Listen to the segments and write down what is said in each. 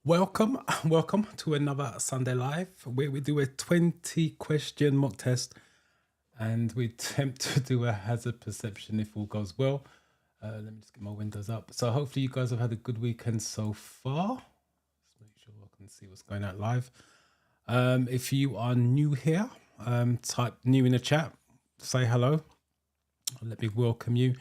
Welcome, welcome to another Sunday Live where we do a 20 question mock test and we attempt to do a hazard perception if all goes well. Let me just get my windows up. So hopefully you guys have had a good weekend so far. Let's make sure I can see what's going out live. If you are new here, type new in the chat, say hello. Let me welcome you.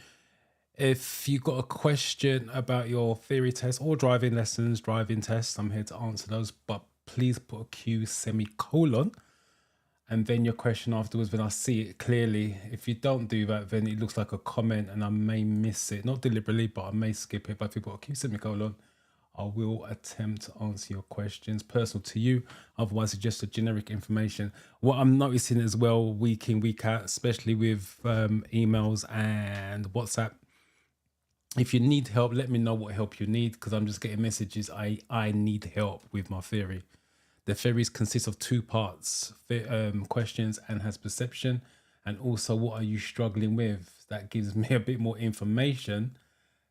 If you've got a question about your theory test or driving lessons, driving tests, I'm here to answer those, but please put a Q semicolon and then your question afterwards when I see it clearly. If you don't do that, then it looks like a comment and I may miss it, not deliberately, but I may skip it. But if you put a Q semicolon, I will attempt to answer your questions personal to you. Otherwise, it's just a generic information. What I'm noticing as well, week in, week out, especially with emails and WhatsApp, if you need help, let me know what help you need, because I'm just getting messages. I need help with my theory. The theories consist of two parts, questions and has perception, and also what are you struggling with. That gives me a bit more information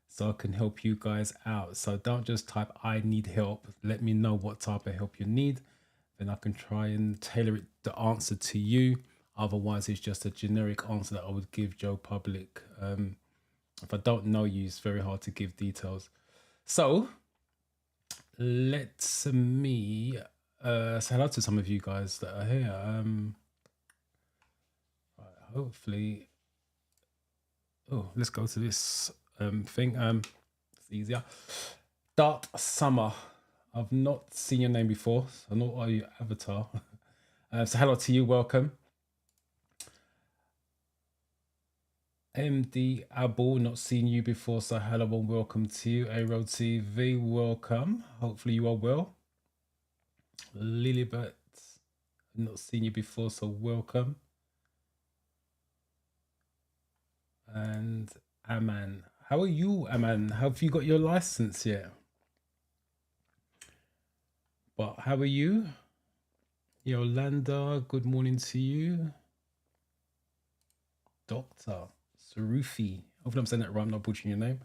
so I can help you guys out. So don't just type I need help. Let me know what type of help you need. Then I can try and tailor the answer to you. Otherwise, it's just a generic answer that I would give Joe Public. If I don't know you, it's very hard to give details. So let me say hello to some of you guys that are here. Right, hopefully, let's go to this thing. It's easier. Dark Summer. I've not seen your name before, so I'm not your avatar. So hello to you, welcome. MD Abel, not seen you before, so hello and welcome to you. Aero TV, welcome. Hopefully you are well. Lilibet, not seen you before, so welcome. And Aman, how are you, Aman? Have you got your license yet? But how are you? Yolanda, good morning to you. Doctor Sarufi, hopefully I'm saying that right, I'm not butchering your name.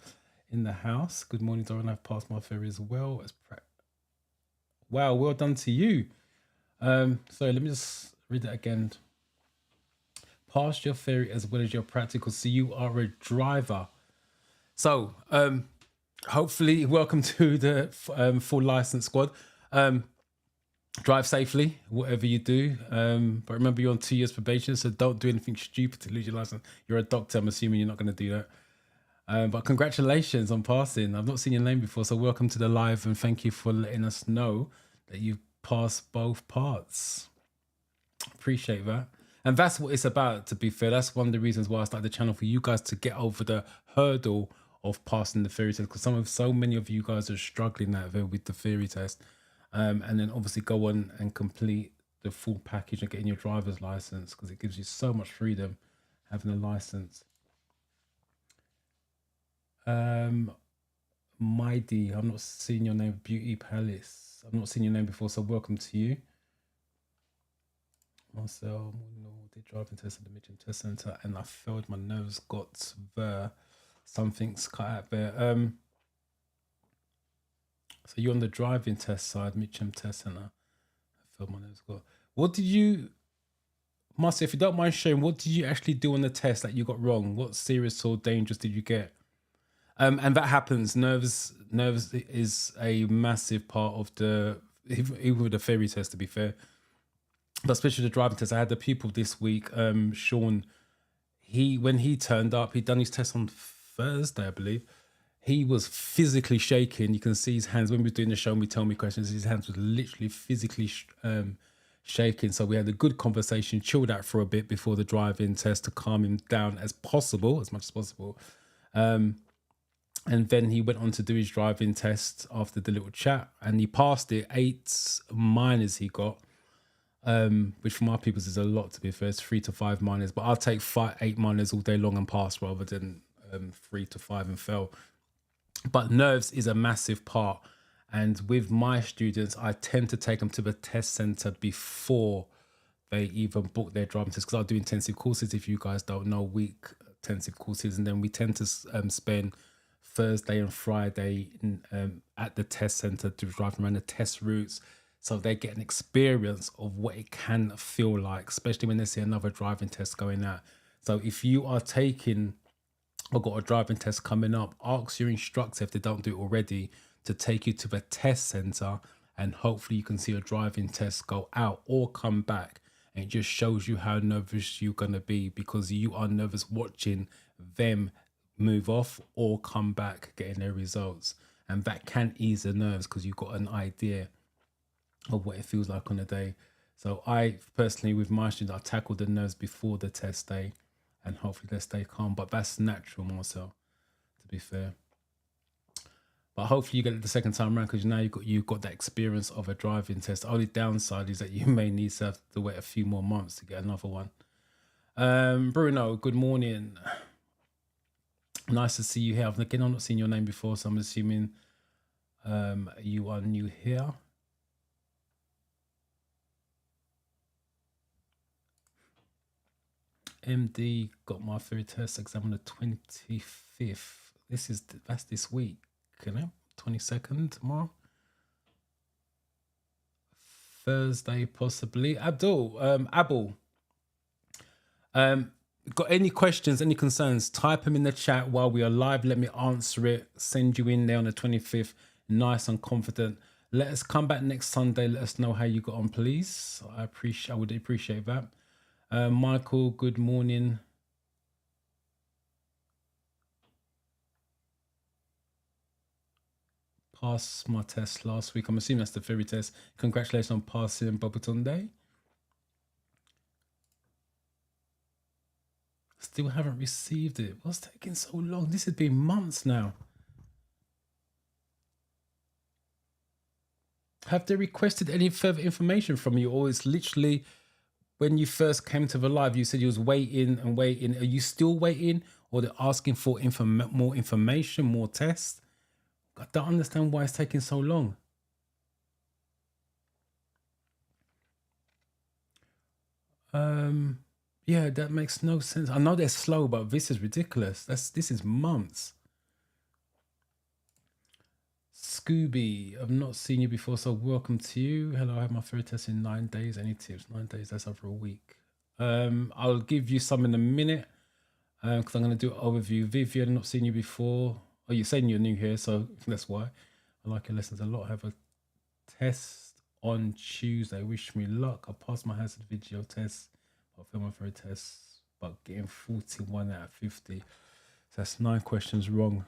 In the house, good morning, Doran. I've passed my theory as well as wow, well done to you. So let me just read that again. Passed your theory as well as your practical, so you are a driver. So hopefully welcome to the full license squad. Drive safely, whatever you do. But remember, you're on 2 years probation, so don't do anything stupid to lose your license. You're a doctor, I'm assuming you're not going to do that. But congratulations on passing. I've not seen your name before, so welcome to the live and thank you for letting us know that you've passed both parts. Appreciate that. And that's what it's about, to be fair. That's one of the reasons why I started the channel, for you guys to get over the hurdle of passing the theory test, because so many of you guys are struggling out there with the theory test. And then obviously go on and complete the full package and getting your driver's license, because it gives you so much freedom having a license. Mighty, I'm not seeing your name. Beauty Palace, I've not seen your name before, so welcome to you. Marcel, did driving test at the Mitcham Test Centre and I failed. My nerves got there. Something's cut out there. So you're on the driving test side, Mitcham Test Centre. I felt my nose got. What did you, Marcia, if you don't mind sharing, what did you actually do on the test that you got wrong? What serious or dangerous did you get? And that happens. Nerves is a massive part of the, even with the theory test, to be fair. But especially the driving test. I had the people this week, Sean, when he turned up, he'd done his test on Thursday, I believe. He was physically shaking. You can see his hands. When we were doing the show and we tell me questions, his hands were literally physically shaking. So we had a good conversation, chilled out for a bit before the driving test to calm him down as much as possible. And then he went on to do his driving test after the little chat, and he passed it. 8 minors he got, which for my people is a lot, to be fair. It's 3 to 5 minors, but I'll take 8 minors all day long and pass rather than 3 to 5 and fail. But nerves is a massive part, and with my students, I tend to take them to the test center before they even book their driving test, because I'll do intensive courses, if you guys don't know, week intensive courses, and then we tend to spend Thursday and Friday at the test center to drive around the test routes. So they get an experience of what it can feel like, especially when they see another driving test going out. So if you are taking or got a driving test coming up, ask your instructor, if they don't do it already, to take you to the test center, and hopefully you can see a driving test go out or come back. And it just shows you how nervous you're going to be, because you are nervous watching them move off or come back getting their results. And that can ease the nerves because you've got an idea of what it feels like on a day. So I personally, with my students, I tackled the nerves before the test day, and hopefully they stay calm. But that's natural, Marcel, to be fair. But hopefully you get it the second time around, because now you've got that experience of a driving test. The only downside is that you may need to have to wait a few more months to get another one. Bruno, good morning. Nice to see you here. I've not seen your name before, so I'm assuming you are new here. MD got my theory test exam on the 25th. That's this week, you know, 22nd tomorrow. Thursday, possibly. Abel. Got any questions, any concerns, type them in the chat while we are live. Let me answer it. Send you in there on the 25th, nice and confident. Let us come back next Sunday. Let us know how you got on, please. I would appreciate that. Michael, good morning. Passed my test last week. I'm assuming that's the theory test. Congratulations on passing Bobaton Day. Still haven't received it. What's taking so long? This has been months now. Have they requested any further information from you, or it's literally when you first came to the live, you said you was waiting and waiting. Are you still waiting, or they're asking for more information, more tests? I don't understand why it's taking so long. Yeah, that makes no sense. I know they're slow, but this is ridiculous. This is months. Scooby, I've not seen you before, so welcome to you. Hello, I have my theory test in 9 days. Any tips? 9 days, that's over a week. I'll give you some in a minute, because I'm going to do an overview. Vivian, I've not seen you before. Oh, you're saying you're new here, so that's why. I like your lessons a lot. I have a test on Tuesday. Wish me luck. I passed my hazard video test. I failed my theory test, but getting 41 out of 50. So that's 9 questions wrong.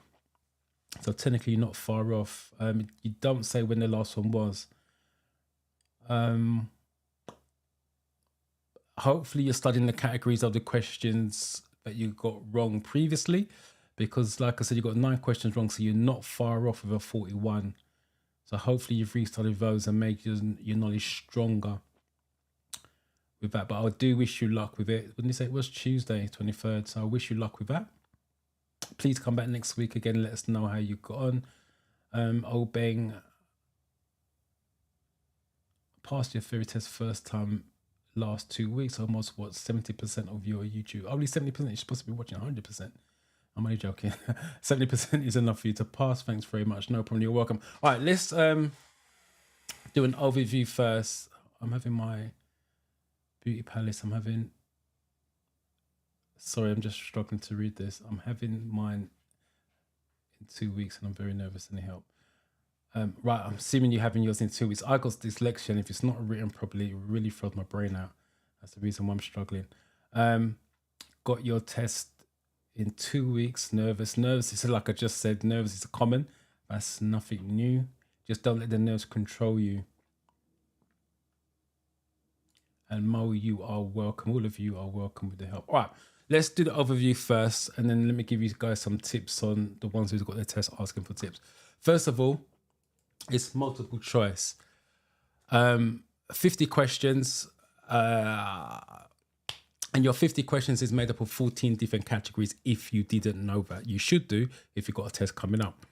So technically you're not far off. You don't say when the last one was. Hopefully you're studying the categories of the questions that you got wrong previously, because like I said, you got 9 questions wrong, so you're not far off of a 41. So hopefully you've restudied those and made your knowledge stronger with that. But I do wish you luck with it. Wouldn't you say it was Tuesday 23rd? So I wish you luck with that. Please come back next week again. Let us know how you got on. Obeng, passed your theory test first time last 2 weeks. Almost, what, 70% of your YouTube? Only 70%. You're supposed to be watching 100%. I'm only joking. 70% is enough for you to pass. Thanks very much. No problem. You're welcome. All right, let's do an overview first. I'm having my beauty palace. Sorry, I'm just struggling to read this. I'm having mine in 2 weeks and I'm very nervous. Any help? Right, I'm assuming you're having yours in 2 weeks. I got dyslexia, and if it's not written properly, it really throws my brain out. That's the reason why I'm struggling. Got your test in 2 weeks. Nervous. It's like I just said, nervous is common. That's nothing new. Just don't let the nerves control you. And Mo, you are welcome. All of you are welcome with the help. All right, let's do the overview first, and then let me give you guys some tips on the ones who've got their test asking for tips. First of all, it's multiple choice. 50 questions. And your 50 questions is made up of 14 different categories. If you didn't know that, you should do if you've got a test coming up.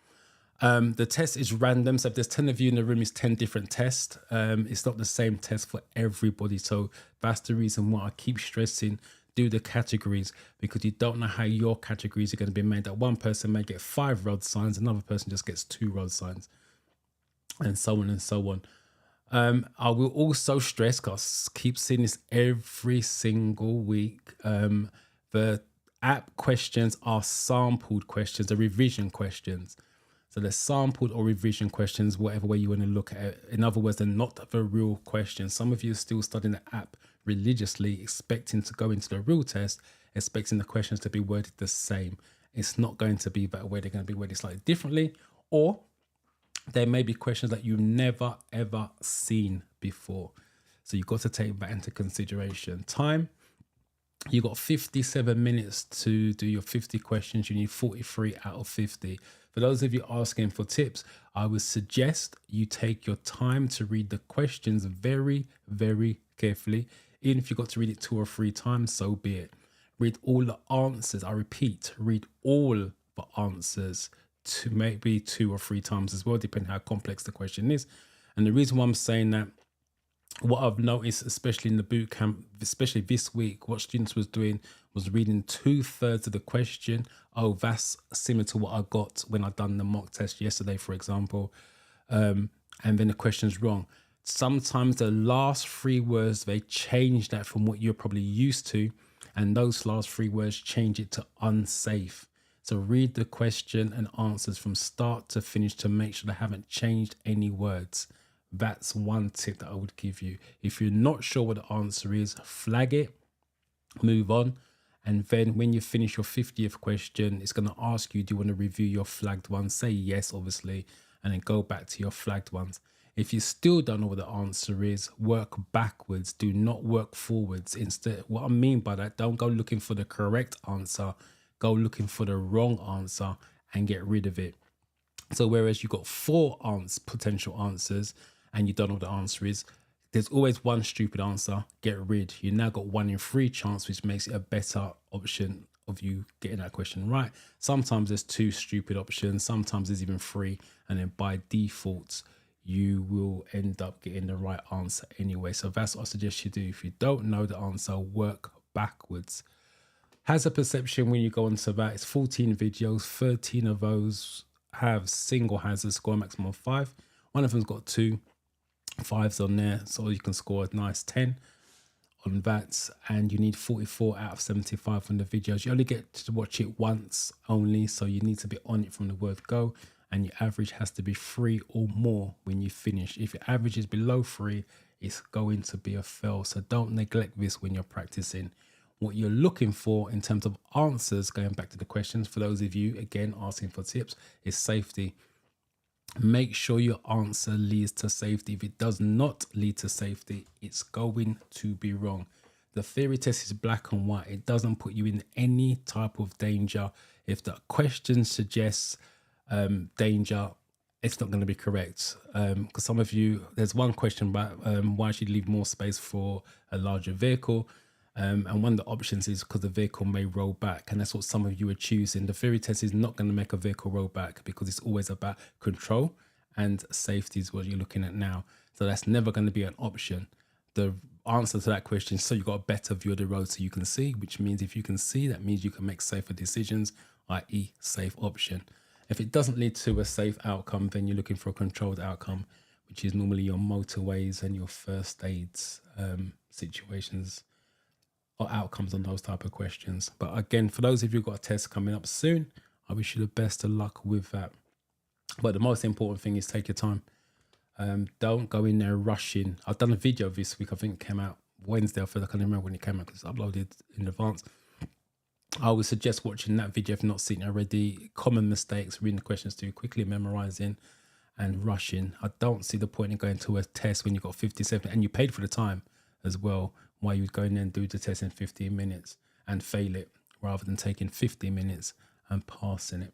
The test is random. So if there's 10 of you in the room, it's 10 different tests. It's not the same test for everybody. So that's the reason why I keep stressing do the categories, because you don't know how your categories are going to be made. That one person may get 5 road signs, another person just gets 2 road signs, and so on and so on. I will also stress, because I keep seeing this every single week, the app questions are sampled questions, the revision questions. So they're sampled or revision questions, whatever way you want to look at it. In other words, they're not the real questions. Some of you are still studying the app religiously, expecting to go into the real test, expecting the questions to be worded the same. It's not going to be that way. They're going to be worded slightly differently, or there may be questions that you've never ever seen before. So you've got to take that into consideration. Time, you got 57 minutes to do your 50 questions. You need 43 out of 50. For those of you asking for tips, I would suggest you take your time to read the questions very, very carefully. Even if you've got to read it 2 or 3 times, so be it. Read all the answers. I repeat, read all the answers to maybe 2 or 3 times as well, depending how complex the question is. And the reason why I'm saying that, what I've noticed, especially in the boot camp, especially this week, what students was doing was reading 2/3 of the question. Oh, that's similar to what I got when I done the mock test yesterday, for example. And then the question's wrong. Sometimes the last 3 words, they change that from what you're probably used to. And those last 3 words change it to unsafe. So read the question and answers from start to finish to make sure they haven't changed any words. That's one tip that I would give you. If you're not sure what the answer is, flag it, move on. And then when you finish your 50th question, it's going to ask you, do you want to review your flagged ones? Say yes, obviously, and then go back to your flagged ones. If you still don't know what the answer is, work backwards. Do not work forwards. Instead, what I mean by that, don't go looking for the correct answer. Go looking for the wrong answer and get rid of it. So whereas you've got 4 potential answers and you don't know what the answer is, there's always one stupid answer. Get rid. You now got 1 in 3 chance, which makes it a better option of you getting that question right. Sometimes there's 2 stupid options. Sometimes there's even 3. And then by default, you will end up getting the right answer anyway. So that's what I suggest you do. If you don't know the answer, work backwards. Hazard perception, when you go into that, it's 14 videos. 13 of those have single hazard, score a maximum of 5. One of them's got 2 5s on there, so you can score a nice 10 on that. And you need 44 out of 75 on the videos. You only get to watch it once only, so you need to be on it from the word go. And your average has to be 3 or more when you finish. If your average is below 3, it's going to be a fail. So don't neglect this when you're practicing. What you're looking for in terms of answers, going back to the questions, for those of you, again, asking for tips, is safety. Make sure your answer leads to safety. If it does not lead to safety, it's going to be wrong. The theory test is black and white. It doesn't put you in any type of danger. If the question suggests danger, it's not going to be correct. Because some of you, there's one question about why should you leave more space for a larger vehicle? And one of the options is because the vehicle may roll back, and that's what some of you are choosing. The theory test is not going to make a vehicle roll back because it's always about control, and safety is what you're looking at now. So that's never going to be an option. The answer to that question is so you've got a better view of the road so you can see, which means if you can see, that means you can make safer decisions, i.e. safe option. If it doesn't lead to a safe outcome, then you're looking for a controlled outcome, which is normally your motorways and your first aids situations or outcomes on those type of questions. But again, for those of you who've got a test coming up soon, I wish you the best of luck with that. But the most important thing is take your time. Don't go in there rushing. I've done a video this week, I think it came out Wednesday. I can't remember when it came out because it's uploaded in advance. I would suggest watching that video if you've not seen it already. Common mistakes, reading the questions too quickly, memorizing and rushing. I don't see the point in going to a test when you've got 57 and you paid for the time as well. Why you would go in there and do the test in 15 minutes and fail it rather than taking 15 minutes and passing it.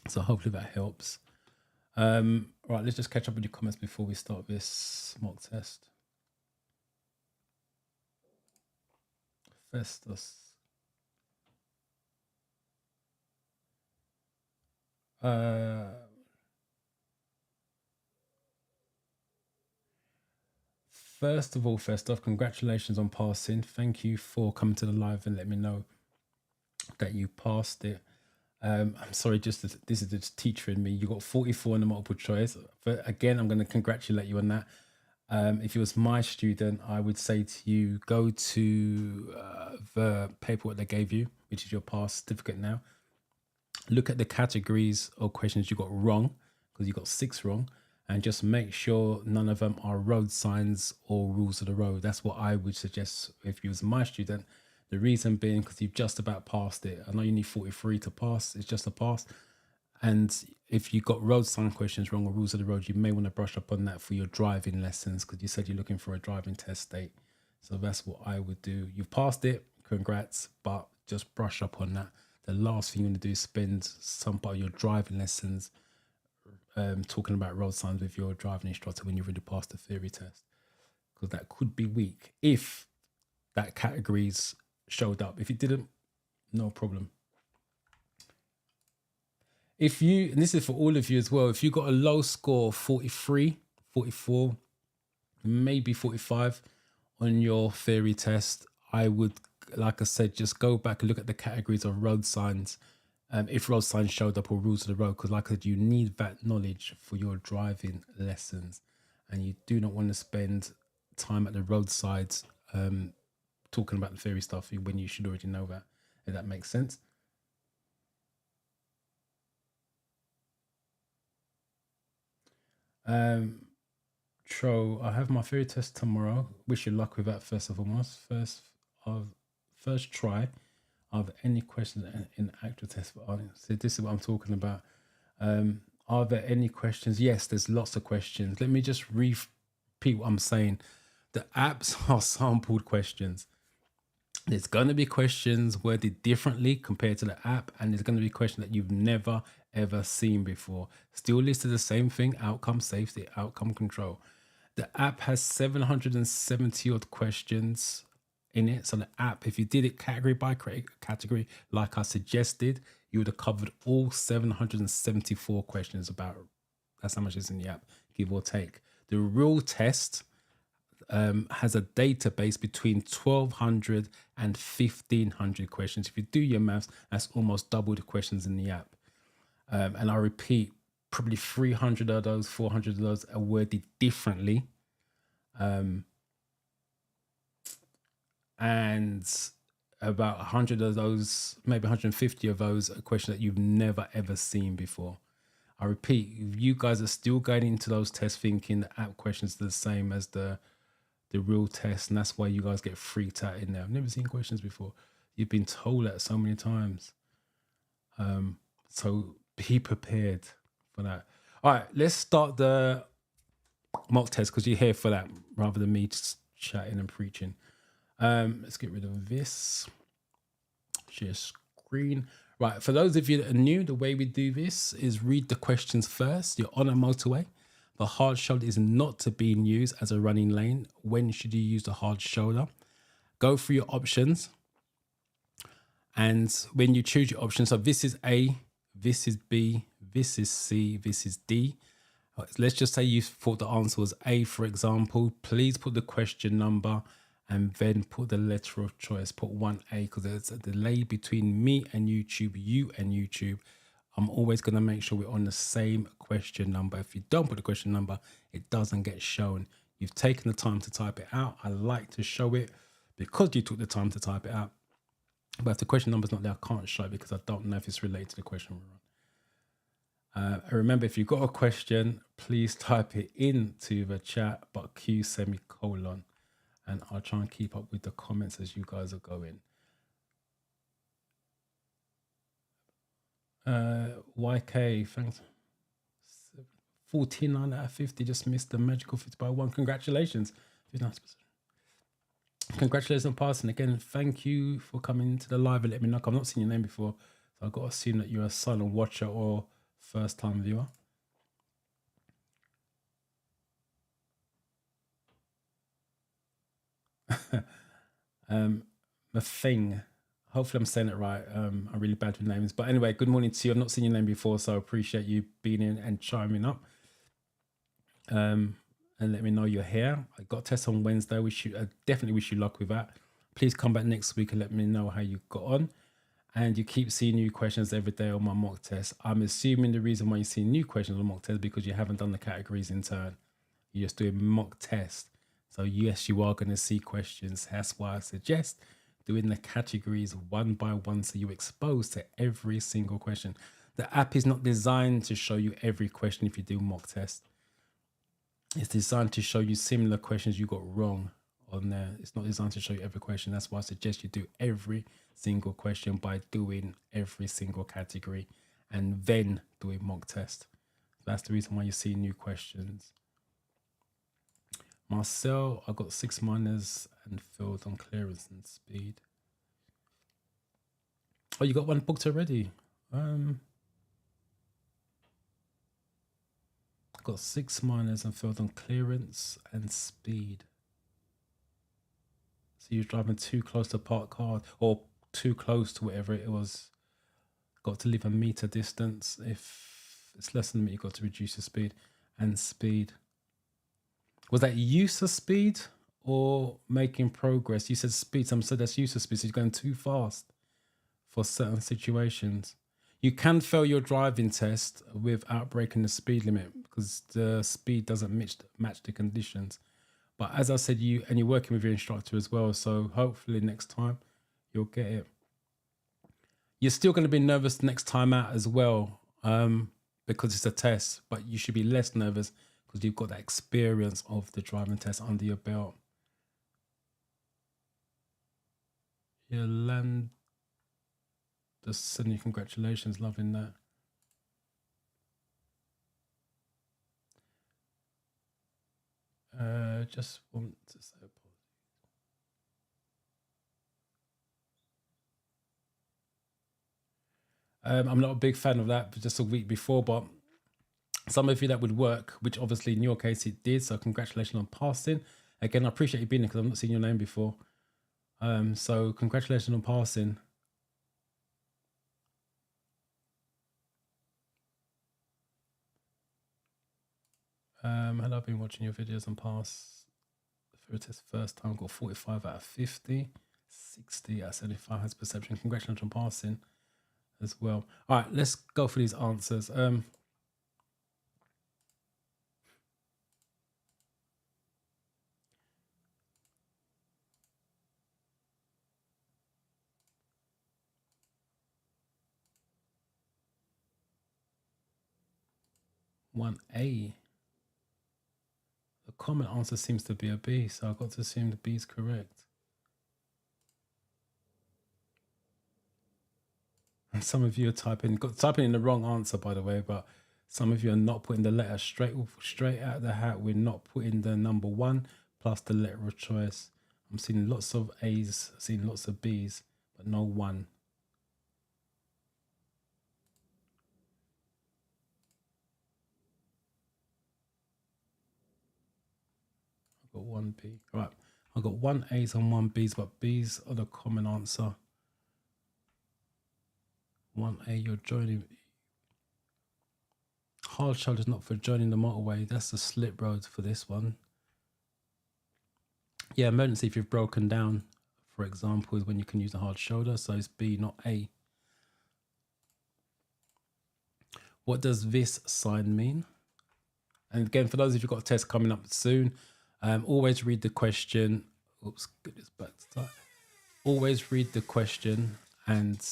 So hopefully that helps. Right, let's just catch up with your comments before we start this mock test. Festus. first of all, first off, congratulations on passing. Thank you for coming to the live and let me know that you passed it. I'm sorry, this is the teacher in me. You got 44 in the multiple choice. But again, I'm going to congratulate you on that. If it was my student, I would say to you, go to the paperwork they gave you, which is your pass certificate now. Look at the categories or questions you got wrong, because you got 6 wrong, and just make sure none of them are road signs or rules of the road. That's what I would suggest if you was my student. The reason being because you've just about passed it. I know you need 43 to pass. It's just a pass. And if you got road sign questions wrong or rules of the road, you may want to brush up on that for your driving lessons, because you said you're looking for a driving test date. So that's what I would do. You've passed it, congrats, but just brush up on that. The last thing you want to do is spend some part of your driving lessons talking about road signs with your driving instructor when you've already passed the theory test, because that could be weak if that categories showed up. If it didn't, no problem. If you, and this is for all of you as well, if you got a low score, 43, 44, maybe 45 on your theory test, I would, like I said, just go back and look at the categories of road signs. If road signs showed up or rules of the road, because like I said, you need that knowledge for your driving lessons, and you do not want to spend time at the roadsides talking about the theory stuff when you should already know that, if that makes sense. Tro, I have my theory test tomorrow. Wish you luck with that first of all. First try. Are there any questions in actual test? So this is what I'm talking about. Are there any questions? Yes, there's lots of questions. Let me just repeat what I'm saying. The apps are sampled questions. There's going to be questions worded differently compared to the app, and there's going to be questions that you've never ever seen before. Still listed the same thing: outcome safety, outcome control. The app has 770 odd questions in it. So the app, if you did it category by category, like I suggested, you would have covered all 774 questions. About that's how much is in the app, give or take. The real test has a database between 1,200 and 1,500 questions. If you do your maths, that's almost double the questions in the app. And I repeat, probably 300 of those, 400 of those are worded differently. And about 100 of those, maybe 150 of those are questions that you've never ever seen before. I repeat, if you guys are still going into those tests thinking the app questions are the same as the real test, and that's why you guys get freaked out in there. I've never seen questions before. You've been told that so many times. So be prepared for that. All right, let's start the mock test, because you're here for that rather than me just chatting and preaching. Let's get rid of this. Share screen. Right, for those of you that are new, the way we do this is read the questions first. You're on a motorway. The hard shoulder is not to be used as a running lane. When should you use the hard shoulder? Go through your options. And when you choose your options, so this is A, this is B, this is C, this is D. Let's just say you thought the answer was A, for example. Please put the question number and then put the letter of choice. Put 1A, because there's a delay between me and YouTube, you and YouTube. I'm always going to make sure we're on the same question number. If you don't put the question number, it doesn't get shown. You've taken the time to type it out. I like to show it because you took the time to type it out. But if the question number's not there, I can't show it because I don't know if it's related to the question we're on. Remember, if you've got a question, please type it into the chat, but Q semicolon, and I'll try and keep up with the comments as you guys are going. YK, thanks. 49 out of 50, just missed the magical 50 by 1. Congratulations. Congratulations on passing. Again, thank you for coming to the live and let me know. I've not seen your name before, so I've got to assume that you're a silent watcher or first time viewer. The thing. Hopefully I'm saying it right. I'm really bad with names. But anyway, good morning to you. I've not seen your name before, so I appreciate you being in and chiming up. and let me know you're here. I got a test on Wednesday. I definitely wish you luck with that. Please come back next week and let me know how you got on. And you keep seeing new questions every day on my mock test. I'm assuming the reason why you see new questions on mock test is because you haven't done the categories in turn. You're just doing mock test. So yes, you are going to see questions. That's why I suggest doing the categories one by one so you're exposed to every single question. The app is not designed to show you every question if you do mock test. It's designed to show you similar questions you got wrong on there. It's not designed to show you every question. That's why I suggest you do every single question by doing every single category and then doing mock test. That's the reason why you see new questions. Marcel, I got 6 minors and failed on clearance and speed. Oh, you got one booked already. Got 6 minors and failed on clearance and speed. So you're driving too close to parked car or too close to whatever it was. Got to leave a meter distance. If it's less than a meter, you've got to reduce the speed. And speed. Was that use of speed or making progress? You said speed. Some said that's use of speed. So you're going too fast for certain situations. You can fail your driving test without breaking the speed limit because the speed doesn't match the conditions. But as I said, you're working with your instructor as well. So hopefully next time you'll get it. You're still going to be nervous next time out as well because it's a test. But you should be less nervous because you've got that experience of the driving test under your belt. Yolanda, sending you congratulations, loving that. Just want to say apologies. I'm not a big fan of that, but just a week before, but some of you that would work, which obviously in your case it did. So congratulations on passing. Again, I appreciate you being here because I've not seen your name before. So congratulations on passing. Hello, I've been watching your videos and pass for test first time. Got 45 out of 50, 60 out of 75 has perception. Congratulations on passing as well. All right, let's go for these answers. One A. The common answer seems to be a B, so I've got to assume the B is correct. And some of you are typing in the wrong answer, by the way, but some of you are not putting the letter straight out of the hat. We're not putting the number 1 plus the letter of choice. I'm seeing lots of A's, seeing lots of B's, but no 1. I've got 1 B. All right, I've got 1 A's and 1 B's, but B's are the common answer. 1 A, you're joining. Hard shoulder is not for joining the motorway. That's the slip road for this one. Yeah, emergency if you've broken down, for example, is when you can use a hard shoulder. So it's B, not A. What does this sign mean? And again, for those of you who've got a test coming up soon, always read the question. Oops, get this back to start. Always read the question and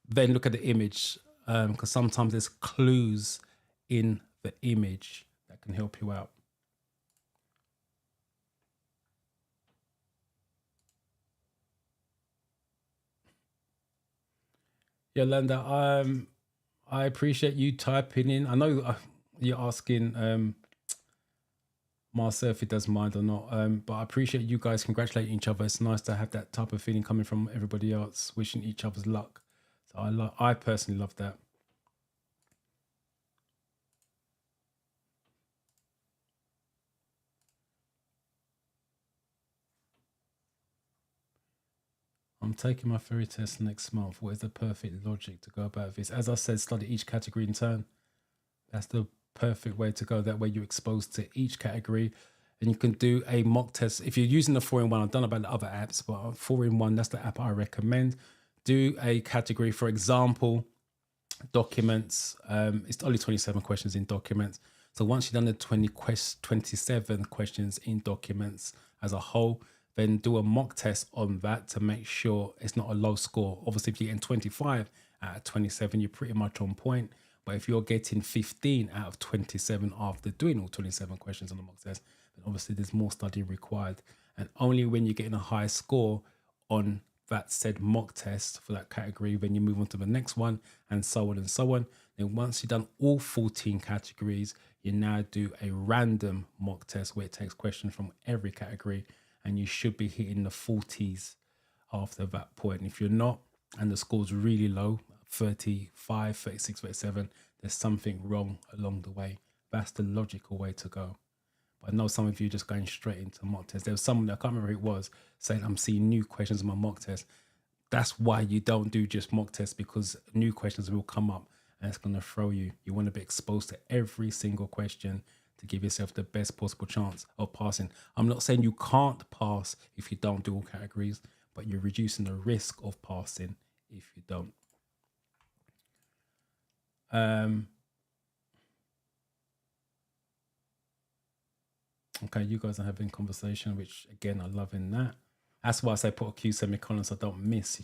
then look at the image because sometimes there's clues in the image that can help you out. Yolanda, I appreciate you typing in. I know you're asking Marcel if he does mind or not, but I appreciate you guys congratulating each other. It's nice to have that type of feeling coming from everybody else, wishing each other's luck. So I personally love that. I'm taking my theory test next month. What is the perfect logic to go about this? As I said, study each category in turn. That's the perfect way to go. That way you're exposed to each category, and you can do a mock test. If you're using the 4-in-1, I don't know about the other apps, but 4-in-1, that's the app I recommend. Do a category, for example, documents. It's only 27 questions in documents. So once you've done the 27 questions in documents as a whole, then do a mock test on that to make sure it's not a low score. Obviously, if you're getting 25 out of 27, you're pretty much on point. But if you're getting 15 out of 27 after doing all 27 questions on the mock test, then obviously there's more study required. And only when you're getting a high score on that said mock test for that category, then you move on to the next one, and so on and so on. Then once you've done all 14 categories, you now do a random mock test where it takes questions from every category, and you should be hitting the 40s after that point. If you're not, and the score's really low, 35, 36, 37, there's something wrong along the way. That's the logical way to go. But I know some of you just going straight into mock test. There was someone, I can't remember who it was, saying I'm seeing new questions in my mock test. That's why you don't do just mock tests, because new questions will come up and it's going to throw you. You want to be exposed to every single question to give yourself the best possible chance of passing. I'm not saying you can't pass if you don't do all categories, but you're reducing the risk of passing if you don't. Okay, you guys are having conversation, which again, I love in that. That's why I say put a Q semicolon so I don't miss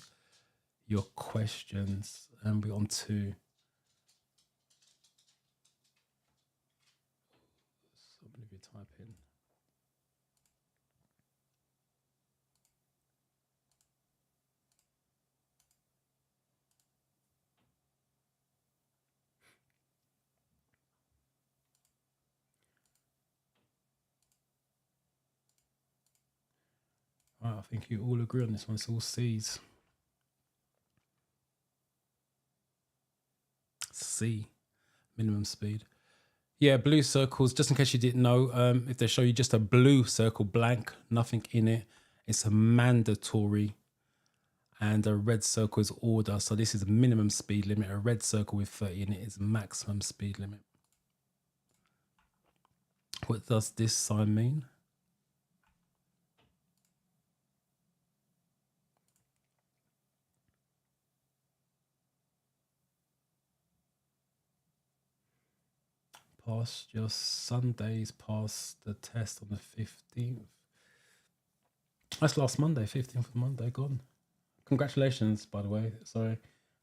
your questions. And we're on to so many of you type in. Right, I think you all agree on this one. It's all C's. C, minimum speed. Yeah, blue circles, just in case you didn't know, if they show you just a blue circle blank, nothing in it, it's a mandatory. And a red circle is order. So this is a minimum speed limit. A red circle with 30 in it is maximum speed limit. What does this sign mean? Pass your Sundays, pass the test on the 15th. That's last Monday, 15th of Monday, gone. Congratulations, by the way. Sorry,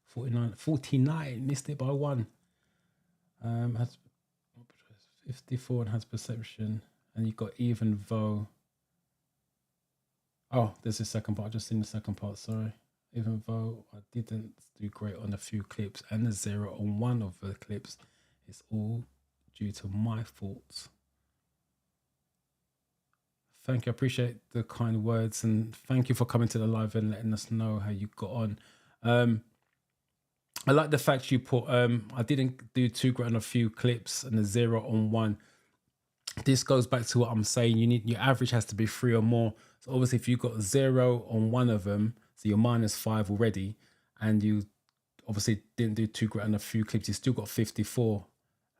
49, missed it by 1. Has 54 and has perception, and you got even though. Oh, there's the second part. I just seen the second part. Sorry. Even though I didn't do great on a few clips and a 0 on one of the clips, it's all due to my faults. Thank you. I appreciate the kind words, and thank you for coming to the live and letting us know how you got on. I like the fact you put, I didn't do too great on a few clips and a 0 on 1. This goes back to what I'm saying. Your average has to be 3 or more. So obviously if you got 0 on one of them, so you're -5 already, and you obviously didn't do too great on a few clips, you still got 54.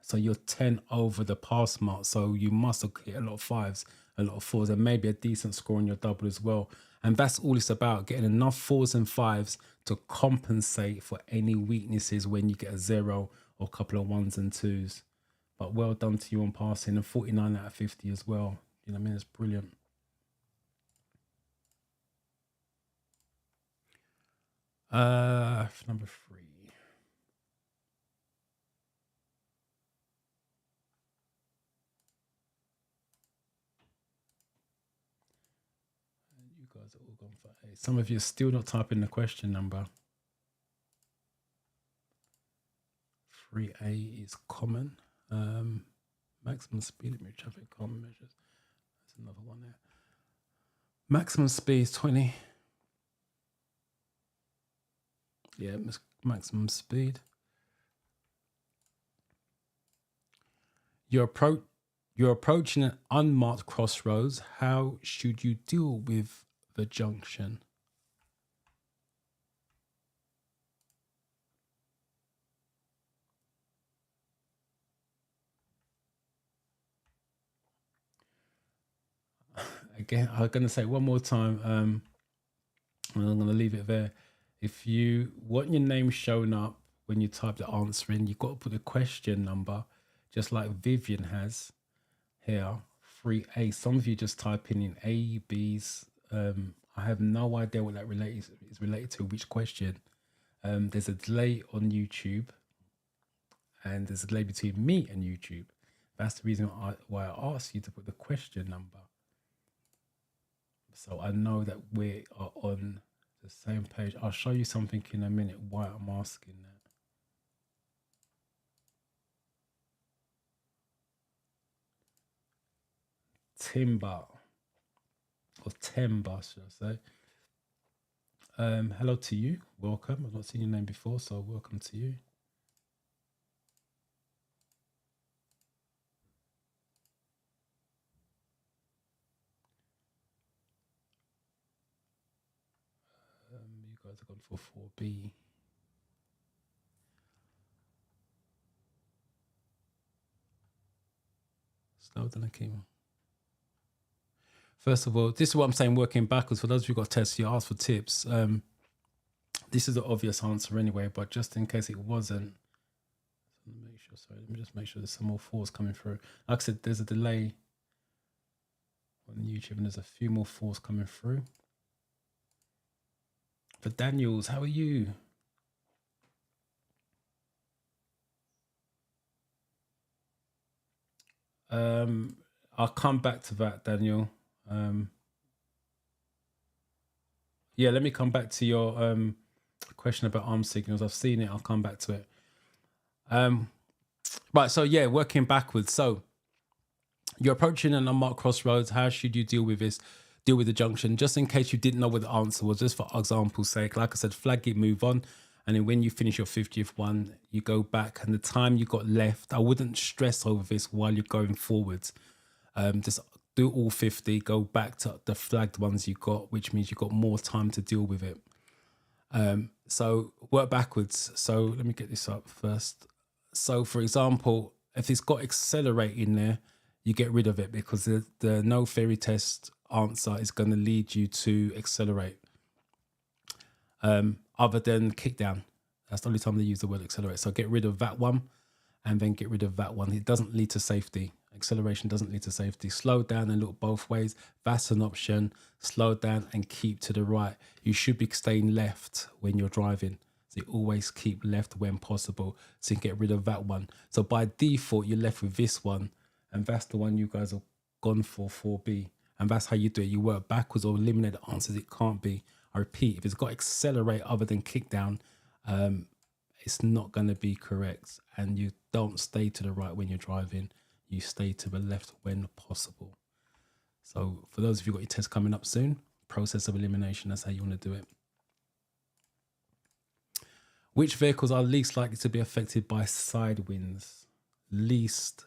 So you're 10 over the pass mark. So you must have hit a lot of 5s, a lot of 4s, and maybe a decent score on your double as well. And that's all it's about, getting enough 4s and 5s to compensate for any weaknesses when you get a 0 or a couple of 1s and 2s. But well done to you on passing, and 49 out of 50 as well. You know what I mean? It's brilliant. Number 3. You guys are all gone for A. Some of you are still not typing the question number. 3A is common. Maximum speed limit, traffic calm measures. There's another one there. Maximum speed is 20. Yeah, maximum speed. You're approaching an unmarked crossroads. How should you deal with the junction? again, I'm going to say it one more time, and I'm going to leave it there. If you want your name shown up when you type the answer in, you've got to put the question number, just like Vivian has here, 3A. Some of you just type in A, B's. I have no idea what that is related to, which question. There's a delay on YouTube, and there's a delay between me and YouTube. That's the reason why I asked you to put the question number. So I know that we are on the same page. I'll show you something in a minute why I'm asking that. Timber, or Timber, should I say. Hello to you. Welcome. I've not seen your name before, so welcome to you. You guys have gone for 4B. Slow down the keyboard. First of all, this is what I'm saying, working backwards. For those of you who got tests, you asked for tips. This is the obvious answer anyway, but just in case it wasn't, let me just make sure there's some more fours coming through. Like I said, there's a delay on YouTube and there's a few more fours coming through. For Daniels, how are you? I'll come back to that, Daniel. Yeah, let me come back to your question about arm signals. I've seen it. I'll come back to it. Right. So yeah, working backwards. So you're approaching an unmarked crossroads. How should you deal with this? Deal with the junction. Just in case you didn't know what the answer was, just for example's sake, like I said, flag it, move on. And then when you finish your 50th one, you go back, and the time you got left, I wouldn't stress over this while you're going forwards. Just do all 50, go back to the flagged ones you got, which means you've got more time to deal with it. So work backwards. So let me get this up first. So for example, if it's got accelerate in there, you get rid of it, because the no theory test answer is going to lead you to accelerate. Other than kick down. That's the only time they use the word accelerate. So get rid of that one and then get rid of that one. It doesn't lead to safety. Acceleration doesn't lead to safety. Slow down and look both ways. That's an option. Slow down and keep to the right. You should be staying left when you're driving. So you always keep left when possible. So you get rid of that one. So by default, you're left with this one. And that's the one you guys have gone for, 4B. And that's how you do it. You work backwards or eliminate the answers. It can't be. I repeat, if it's got accelerate other than kick down, it's not going to be correct. And you don't stay to the right when you're driving. You stay to the left when possible. So for those of you who got your test coming up soon, process of elimination, that's how you want to do it. Which vehicles are least likely to be affected by side winds? Least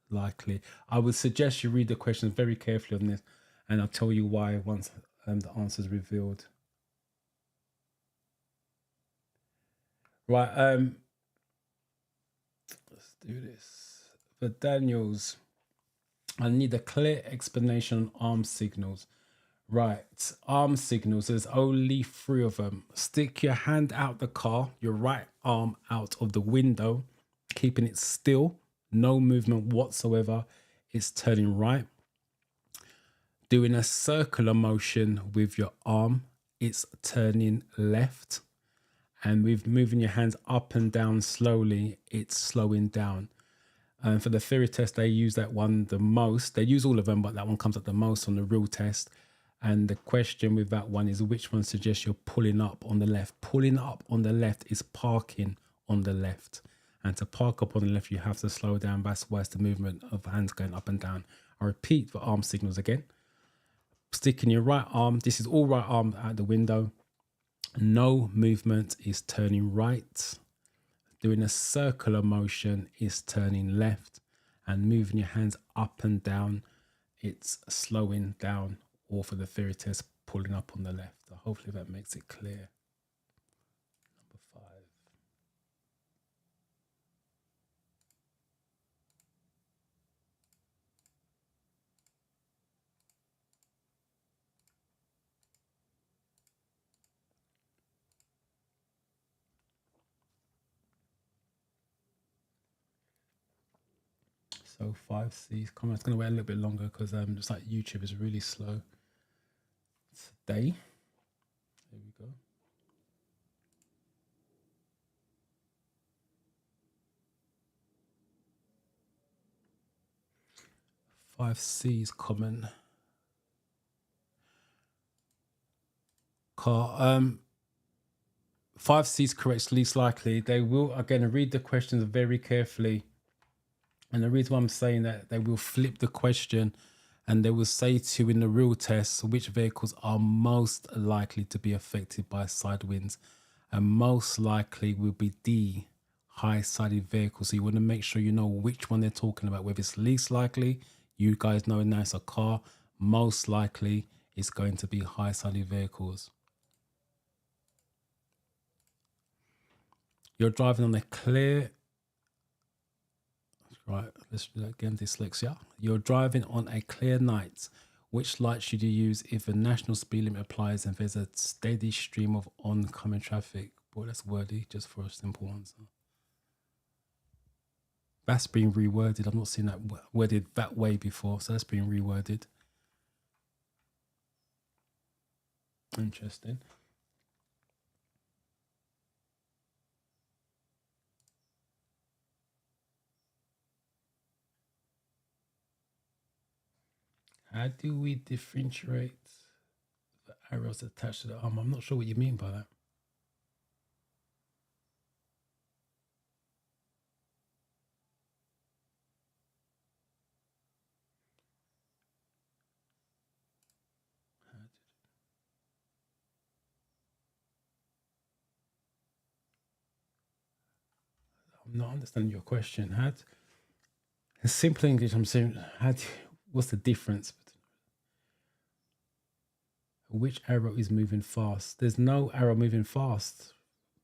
likely. I would suggest you read the questions very carefully on this, and I'll tell you why once the answer is revealed. Right, let's do this. For Daniels, I need a clear explanation on arm signals. Right, arm signals, there's only 3 of them. Stick your hand out the car, your right arm out of the window, keeping it still, no movement whatsoever. It's turning right. Doing a circular motion with your arm, it's turning left. And with moving your hands up and down slowly, it's slowing down. And for the theory test, they use that one the most. They use all of them, but that one comes up the most on the real test. And the question with that one is, which one suggests you're pulling up on the left? Pulling up on the left is parking on the left. And to park up on the left, you have to slow down. That's why it's the movement of hands going up and down. I repeat for arm signals again. Sticking your right arm. This is all right arm out the window. No movement is turning right. Doing a circular motion is turning left. And moving your hands up and down, it's slowing down. Or for the theory test, pulling up on the left. So hopefully that makes it clear. Number 5. So 5C's comment. It's going to wait a little bit longer because it's like YouTube is really slow today. There we go. 5C's comment. Car. 5C's correct, least likely. They will, again, read the questions very carefully. And the reason why I'm saying that, they will flip the question and they will say to you in the real test which vehicles are most likely to be affected by side winds. And most likely will be D, high-sided vehicles. So you want to make sure you know which one they're talking about. Whether it's least likely, you guys know now it's a car. Most likely it's going to be high-sided vehicles. You're driving on a clear... Right, let's do that again, dyslexia. You're driving on a clear night. Which light should you use if a national speed limit applies and there's a steady stream of oncoming traffic? Boy, that's wordy, just for a simple answer. That's been reworded. I've not seen that worded that way before, so that's been reworded. Interesting. How do we differentiate the arrows attached to the arm? I'm not sure what you mean by that. I'm not understanding your question. In simple English, I'm saying, what's the difference? Which arrow is moving fast? There's no arrow moving fast.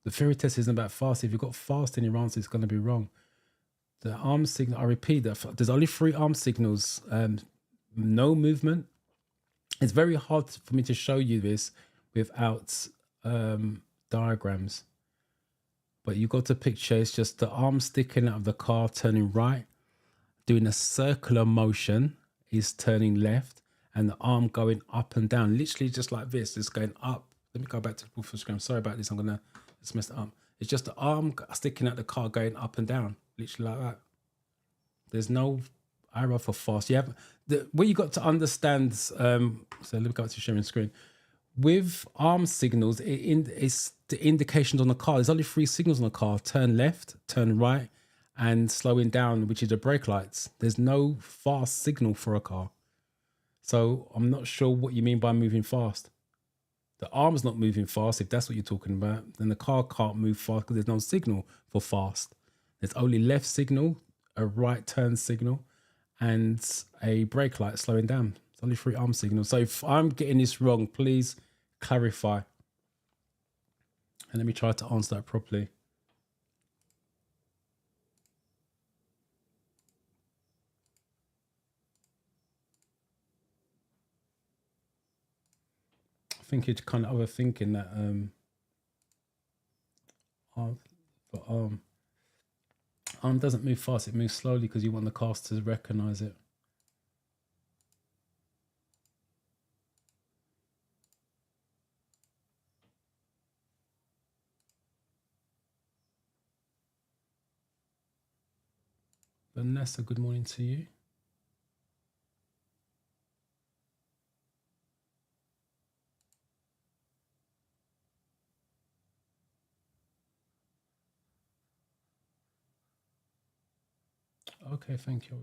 The theory test isn't about fast. If you've got fast in your answer, it's going to be wrong. The arm signal, I repeat, there's only 3 arm signals. No movement. It's very hard for me to show you this without diagrams. But you got to picture, it's just the arm sticking out of the car, turning right, doing a circular motion, is turning left, and the arm going up and down, literally just like this. It's going up. Let me go back to the full screen. Sorry about this. I'm going to just mess it up. It's just the arm sticking out the car going up and down, literally like that. There's no arrow for fast. You have what you got to understand. So let me go to sharing screen. With arm signals, it's the indications on the car. There's only 3 signals on the car: turn left, turn right, and slowing down, which is the brake lights. There's no fast signal for a car. So I'm not sure what you mean by moving fast. The arm's not moving fast. If that's what you're talking about, then the car can't move fast because there's no signal for fast. There's only left signal, a right turn signal, and a brake light slowing down. It's only 3 arm signals. So if I'm getting this wrong, please clarify. And let me try to answer that properly. I think you're kind of overthinking that arm doesn't move fast, it moves slowly because you want the cars to recognize it. Vanessa, good morning to you. Okay, thank you.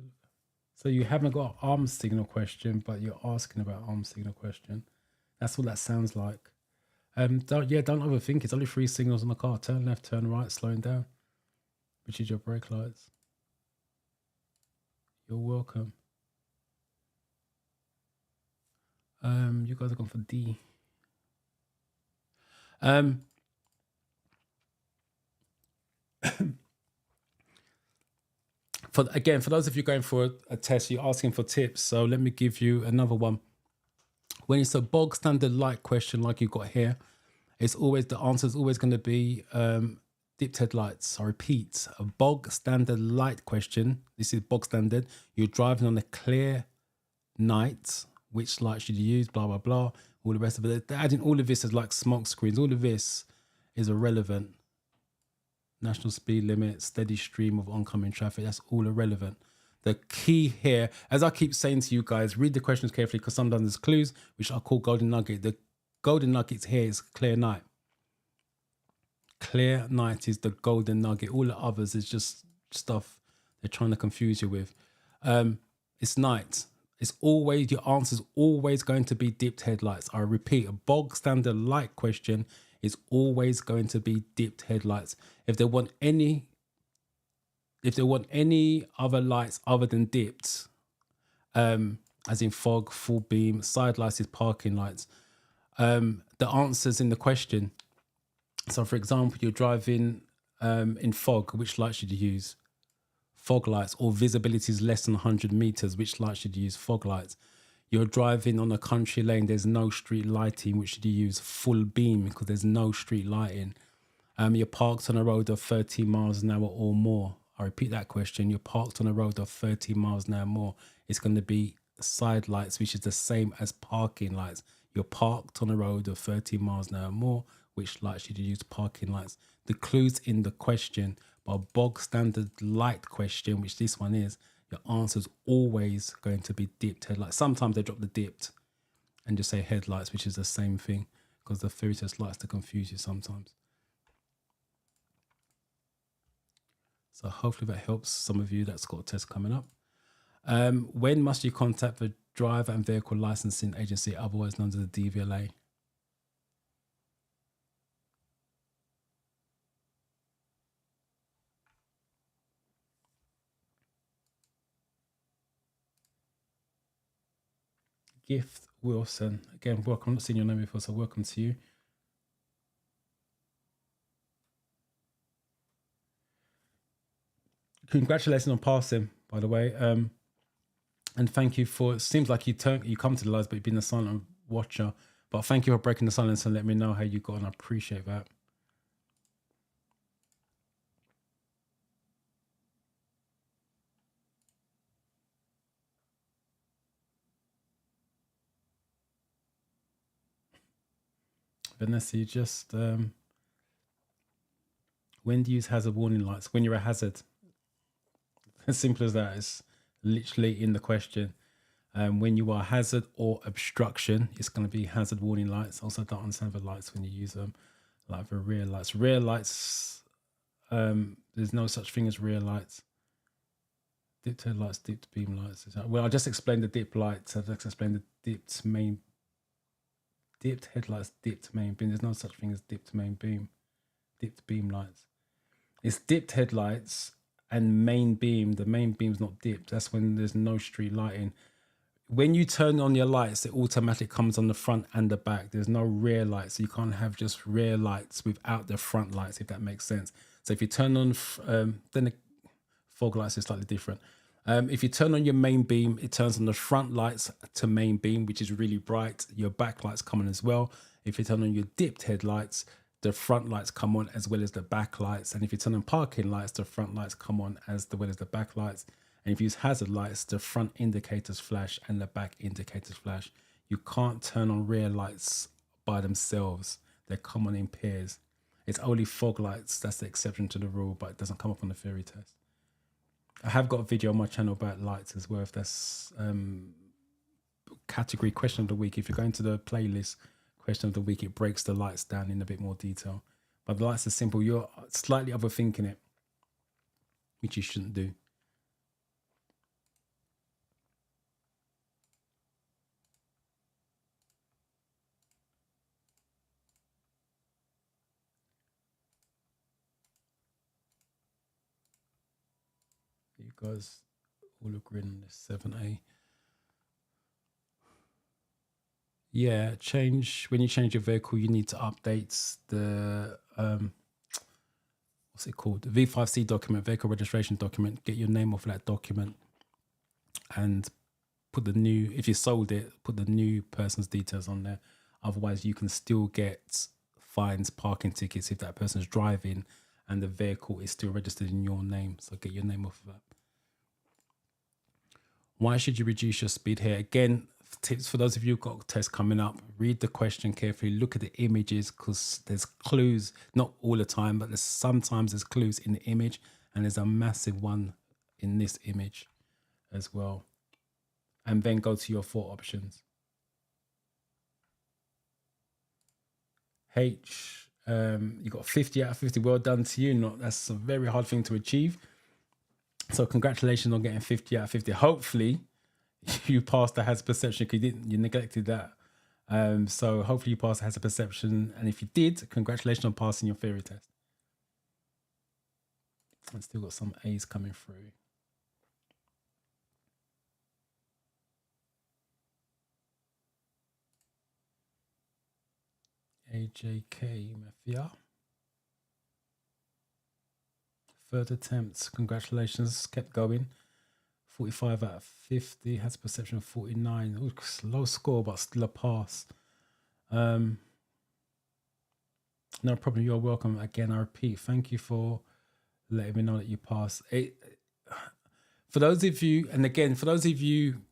So you haven't got an arm signal question, but you're asking about arm signal question. That's what that sounds like. Don't overthink. It's only 3 signals on the car: turn left, turn right, slowing down, which is your brake lights. You're welcome. You guys are going for D. For those of you going for a test, you're asking for tips. So let me give you another one. When it's a bog standard light question like you've got here, it's always, the answer is always going to be dipped headlights. I repeat, a bog standard light question. This is bog standard. You're driving on a clear night. Which light should you use? Blah, blah, blah. All the rest of it. They're adding all of this as like smoke screens. All of this is irrelevant. National speed limit, steady stream of oncoming traffic. That's all irrelevant. The key here, as I keep saying to you guys, read the questions carefully because sometimes there's clues, which I call golden nugget. The golden nuggets here is clear night. Clear night is the golden nugget. All the others is just stuff they're trying to confuse you with. It's night. It's always, your answer's always going to be dipped headlights. I repeat, a bog standard light question is always going to be dipped headlights. If they want any other lights other than dipped, as in fog, full beam, side lights is parking lights, the answer's in the question. So for example, you're driving in fog, which light should you use? Fog lights. Or visibility is less than 100 meters, which light should you use? Fog lights. You're driving on a country lane, there's no street lighting, which should you use? Full beam, because there's no street lighting. You're parked on a road of 30 miles an hour or more. I repeat that question. You're parked on a road of 30 miles an hour or more. It's going to be side lights, which is the same as parking lights. You're parked on a road of 30 miles an hour or more. Which light should you use? Parking lights. The clues in the question, but a bog standard light question, which this one is, your answer is always going to be dipped headlights. Sometimes they drop the dipped and just say headlights, which is the same thing, because the theory test likes to confuse you sometimes. So hopefully that helps some of you that's got a test coming up. When must you contact the driver and vehicle licensing agency, otherwise known as the DVLA? Gift Wilson, again, welcome. I'm not seen your name before, so welcome to you. Congratulations on passing, by the way. And thank you for, it seems like you come to the lives, but you've been a silent watcher. But thank you for breaking the silence and let me know how you got on. I appreciate that. Vanessa, you just, when do you use hazard warning lights? When you're a hazard. As simple as that. It's literally in the question. When you are hazard or obstruction, it's going to be hazard warning lights. Also, don't understand the lights when you use them, like the rear lights. Rear lights, there's no such thing as rear lights. Dipped headlights, dipped beam lights. Well, I just explained the dip lights. I just explained the dipped headlights, dipped main beam. There's no such thing as dipped main beam, dipped beam lights. It's dipped headlights and main beam. The main beam's not dipped. That's when there's no street lighting. When you turn on your lights, it automatically comes on the front and the back. There's no rear lights. So you can't have just rear lights without the front lights, if that makes sense. So if you turn on, then the fog lights is slightly different. If you turn on your main beam, it turns on the front lights to main beam, which is really bright. Your back lights come on as well. If you turn on your dipped headlights, the front lights come on as well as the back lights. And if you turn on parking lights, the front lights come on as well as the back lights. And if you use hazard lights, the front indicators flash and the back indicators flash. You can't turn on rear lights by themselves. They come on in pairs. It's only fog lights, that's the exception to the rule, but it doesn't come up on the theory test. I have got a video on my channel about lights as well, if that's category question of the week. If you go into the playlist question of the week, it breaks the lights down in a bit more detail. But the lights are simple. You're slightly overthinking it, which you shouldn't do. You guys all agree on this 7A. Yeah, when you change your vehicle, you need to update the what's it called? The V5C document, vehicle registration document. Get your name off that document and put the new, if you sold it, put the new person's details on there. Otherwise, you can still get fines, parking tickets if that person's driving and the vehicle is still registered in your name. So get your name off of that. Why should you reduce your speed here? Again, tips for those of you who've got tests coming up, read the question carefully, look at the images, because there's clues, not all the time, but sometimes there's clues in the image, and there's a massive one in this image as well. And then go to your 4 options. H, you got 50 out of 50. Well done to you. That's a very hard thing to achieve. So congratulations on getting 50 out of 50. Hopefully you passed the hazard perception, because you neglected that. So hopefully you passed the hazard perception. And if you did, congratulations on passing your theory test. And still got some A's coming through. AJK Mafia. 3rd attempt, congratulations, kept going. 45 out of 50, has perception of 49. Ooh, low score, but still a pass. No problem, you're welcome. Again, I repeat, thank you for letting me know that you passed. For those of you, and again, for those of you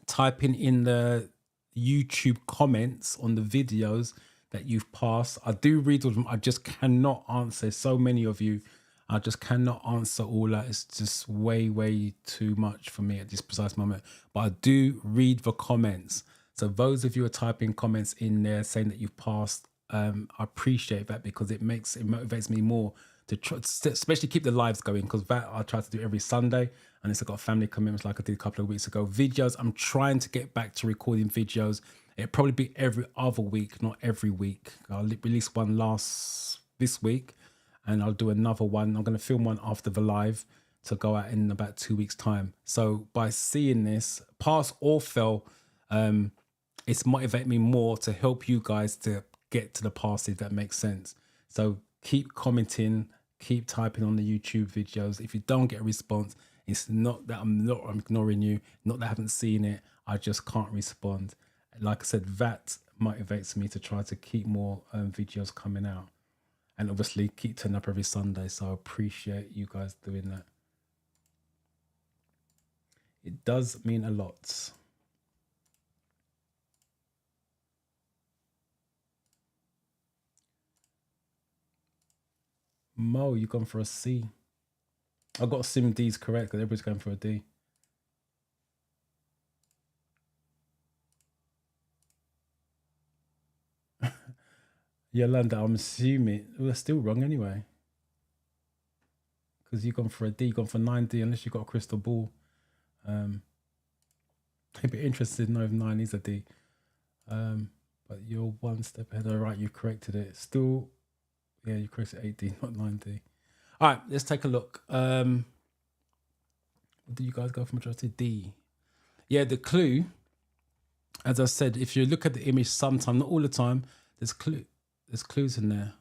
typing in the YouTube comments on the videos that you've passed, I do read all of them. I just cannot answer so many of you. I just cannot answer all that. It's just way too much for me at this precise moment. But I do read the comments. So those of you who are typing comments in there saying that you've passed, I appreciate that, because it motivates me more to try, especially keep the lives going, because that I try to do every Sunday, and it's got family commitments like I did a couple of weeks ago. Videos, I'm trying to get back to recording videos. It'll probably be every other week, not every week. I'll release one this week, and I'll do another one. I'm going to film one after the live to go out in about 2 weeks' time. So by seeing this, pass or fail, it's motivated me more to help you guys to get to the pass, if that makes sense. So keep commenting, keep typing on the YouTube videos. If you don't get a response, it's not that I'm ignoring you, not that I haven't seen it, I just can't respond. Like I said, that motivates me to try to keep more videos coming out, and obviously keep turning up every Sunday. So I appreciate you guys doing that. It does mean a lot. Mo, you've gone for a C. I got Sim D's correct, because everybody's going for a D. Yolanda, I'm assuming we're still wrong anyway, because you've gone for a D, you've gone for 9D, unless you've got a crystal ball. I'd be interested to know if 9 is a D. But you're one step ahead. All right, you corrected it. Still, yeah, you corrected 8D, not 9D. All right, let's take a look. Did you guys go for majority? D. Yeah, the clue, as I said, if you look at the image sometime, not all the time, there's clues in there.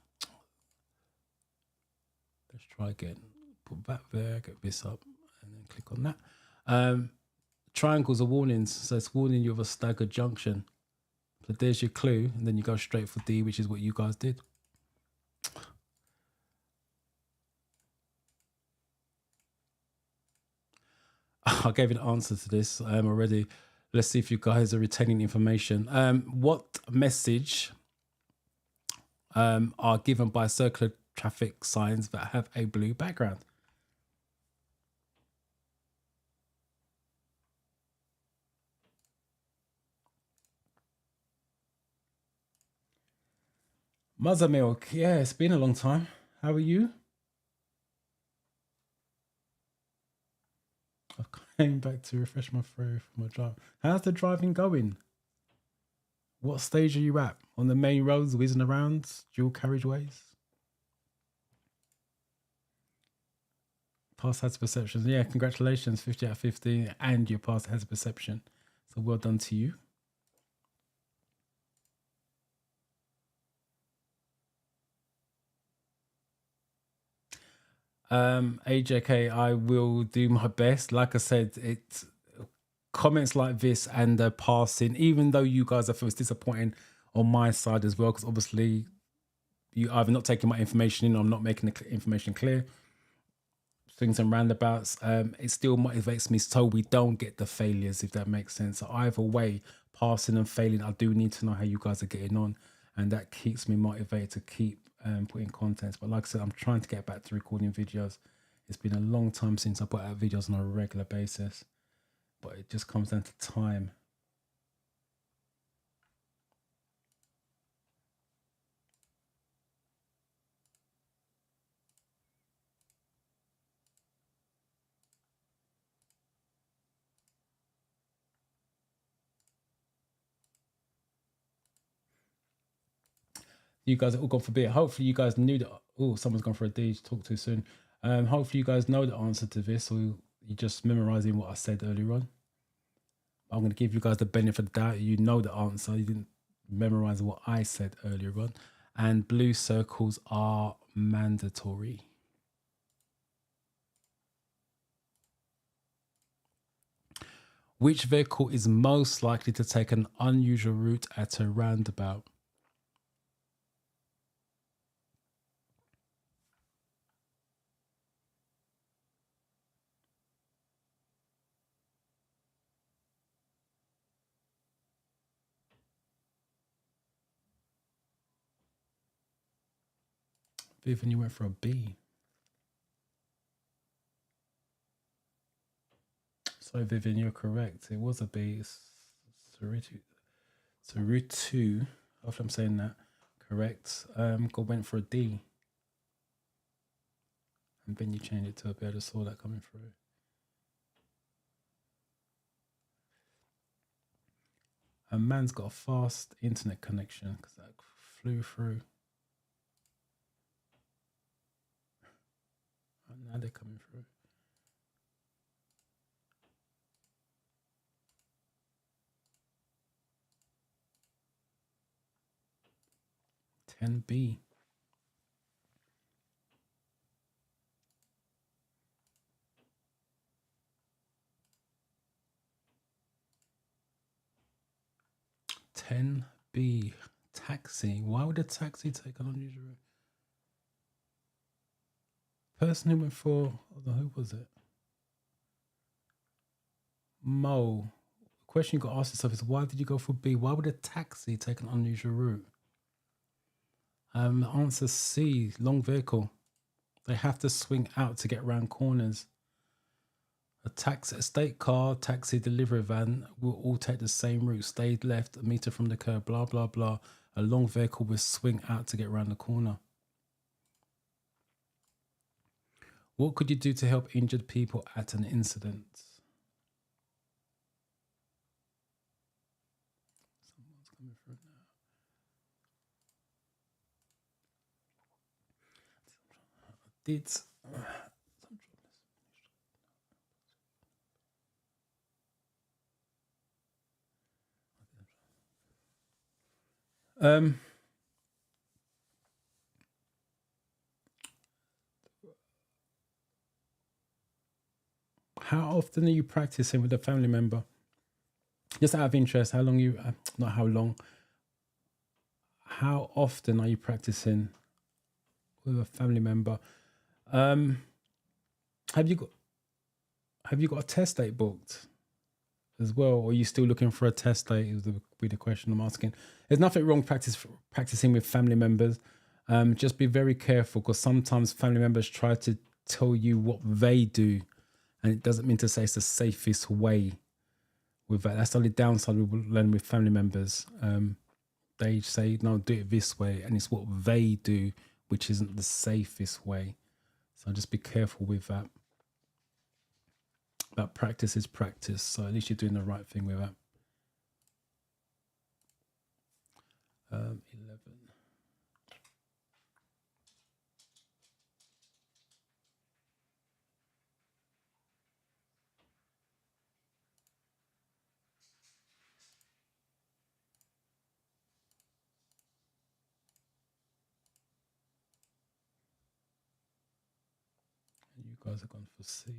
Let's try again. Put that there, get this up, and then click on that. Triangles are warnings, so it's warning you of a staggered junction. So there's your clue, and then you go straight for D, which is what you guys did. I gave an answer to this already. Let's see if you guys are retaining information. What message are given by circular traffic signs that have a blue background? Mother Milk, yeah, it's been a long time. How are you? I came back to refresh my throat from my drive. How's the driving going? What stage are you at? On the main roads, whizzing around, dual carriageways? Past hazard perceptions. Yeah, congratulations, 50 out of 50, and you passed hazard perception. So well done to you. AJK, I will do my best. Like I said, it's comments like this and the passing, even though you guys, I feel it's disappointing on my side as well, because obviously you either not taking my information in or I'm not making the information clear. Swings and roundabouts. It still motivates me so we don't get the failures, if that makes sense. So either way, passing and failing, I do need to know how you guys are getting on, and that keeps me motivated to keep putting content. But like I said, I'm trying to get back to recording videos. It's been a long time since I put out videos on a regular basis, but it just comes down to time. You guys are all gone for beer. Hopefully you guys knew that. Oh, someone's gone for a D. Talk too soon. Hopefully you guys know the answer to this, or you're just memorizing what I said earlier on. I'm going to give you guys the benefit of the doubt. You know the answer. You didn't memorize what I said earlier on. And blue circles are mandatory. Which vehicle is most likely to take an unusual route at a roundabout? Vivian, you went for a B. So Vivian, you're correct. It was a B. It's route 2. Hopefully I'm saying that correct. God went for a D. And then you changed it to a B. I just saw that coming through. A man's got a fast internet connection because that flew through. And now they're coming through. B. B. Taxi. Why would a taxi take an unusual route? Person who went for, who was it? Mo. The question you got to ask yourself is, why did you go for B? Why would a taxi take an unusual route? Answer C, long vehicle. They have to swing out to get around corners. A state car, taxi, delivery van will all take the same route. Stay left, a meter from the curb, blah, blah, blah. A long vehicle will swing out to get around the corner. What could you do to help injured people at an incident? Someone's coming through now. How often are you practicing with a family member? Just out of interest, how long not how long, how often are you practicing with a family member? Have you got a test date booked as well, or are you still looking for a test date? Is the question I'm asking. There's nothing wrong practicing with family members. Just be very careful, because sometimes family members try to tell you what they do, and it doesn't mean to say it's the safest way. With that, that's the only downside we will learn with family members. They say, no, do it this way, and it's what they do, which isn't the safest way. So just be careful with that. But practice is practice, so at least you're doing the right thing with that. 11. And you guys are going for C.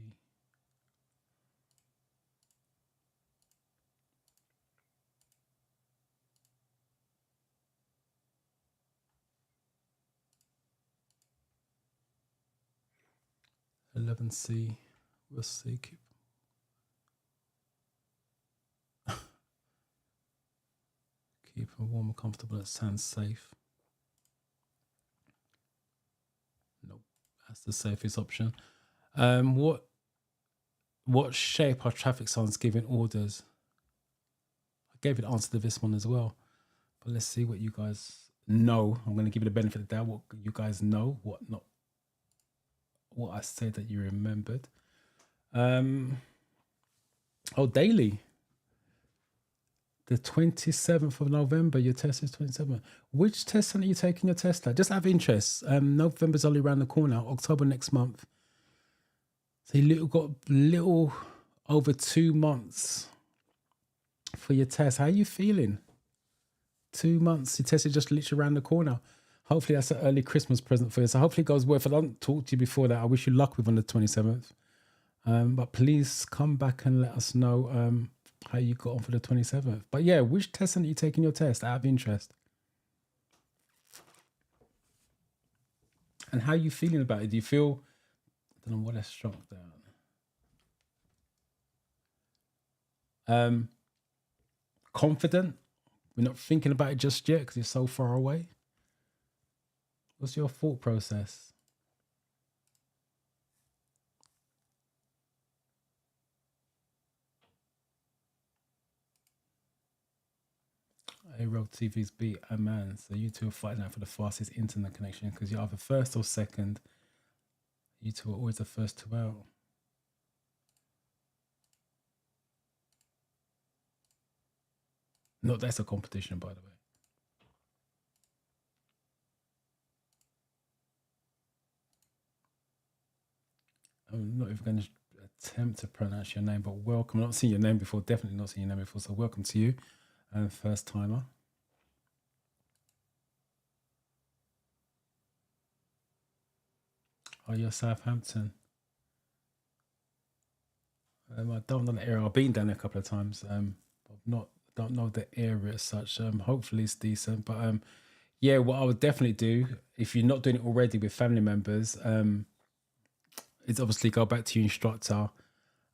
11C. We'll see. Keep them warm and comfortable. That sounds safe. Nope, that's the safest option. What shape are traffic signs giving orders? I gave you the answer to this one as well, but let's see what you guys know. I'm going to give you the benefit of the doubt. What you guys know, what not, what I said that you remembered. Oh, daily. The 27th of November, your test is 27th. Which test center are you taking your test at? Just out of interest. November's only around the corner, October next month. So you got little over 2 months for your test. How are you feeling? 2 months, your test is just literally around the corner. Hopefully that's an early Christmas present for you. So hopefully it goes well. If I don't talk to you before that, I wish you luck with on the 27th. But please come back and let us know how you got on for the 27th. But yeah, which test center are you taking your test out of interest? And how are you feeling about it? Do you feel, I don't know what I struck down. Confident? We're not thinking about it just yet because it's so far away. What's your thought process? A-Road TV's beat a man. So you two are fighting out for the fastest internet connection because you're either first or second. You two are always the first two out. No, that's a competition, by the way. I'm not even going to attempt to pronounce your name, but welcome. I've not seen your name before, definitely not seen your name before, so welcome to you, first timer. Oh, you're Southampton. I don't know the area. I've been down there a couple of times. Don't know the area as such. Hopefully it's decent, but yeah, what I would definitely do if you're not doing it already with family members, is obviously go back to your instructor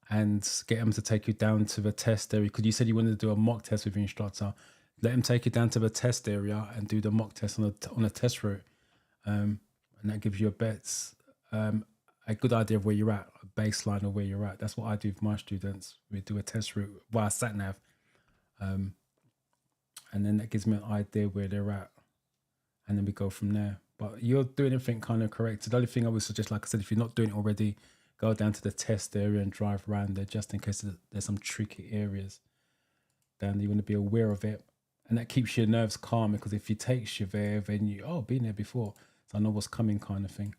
and get them to take you down to the test area. Because you said you wanted to do a mock test with your instructor. Let them take you down to the test area and do the mock test on a test route, and that gives you a good idea of where you're at, a baseline of where you're at. That's what I do with my students. We do a test route via sat-nav, and then that gives me an idea where they're at, and then we go from there. But you're doing everything kind of correct. So the only thing I would suggest, like I said, if you're not doing it already, go down to the test area and drive around there just in case there's some tricky areas down there. You want to be aware of it. And that keeps your nerves calm, because if it takes you there, then been there before, so I know what's coming kind of thing.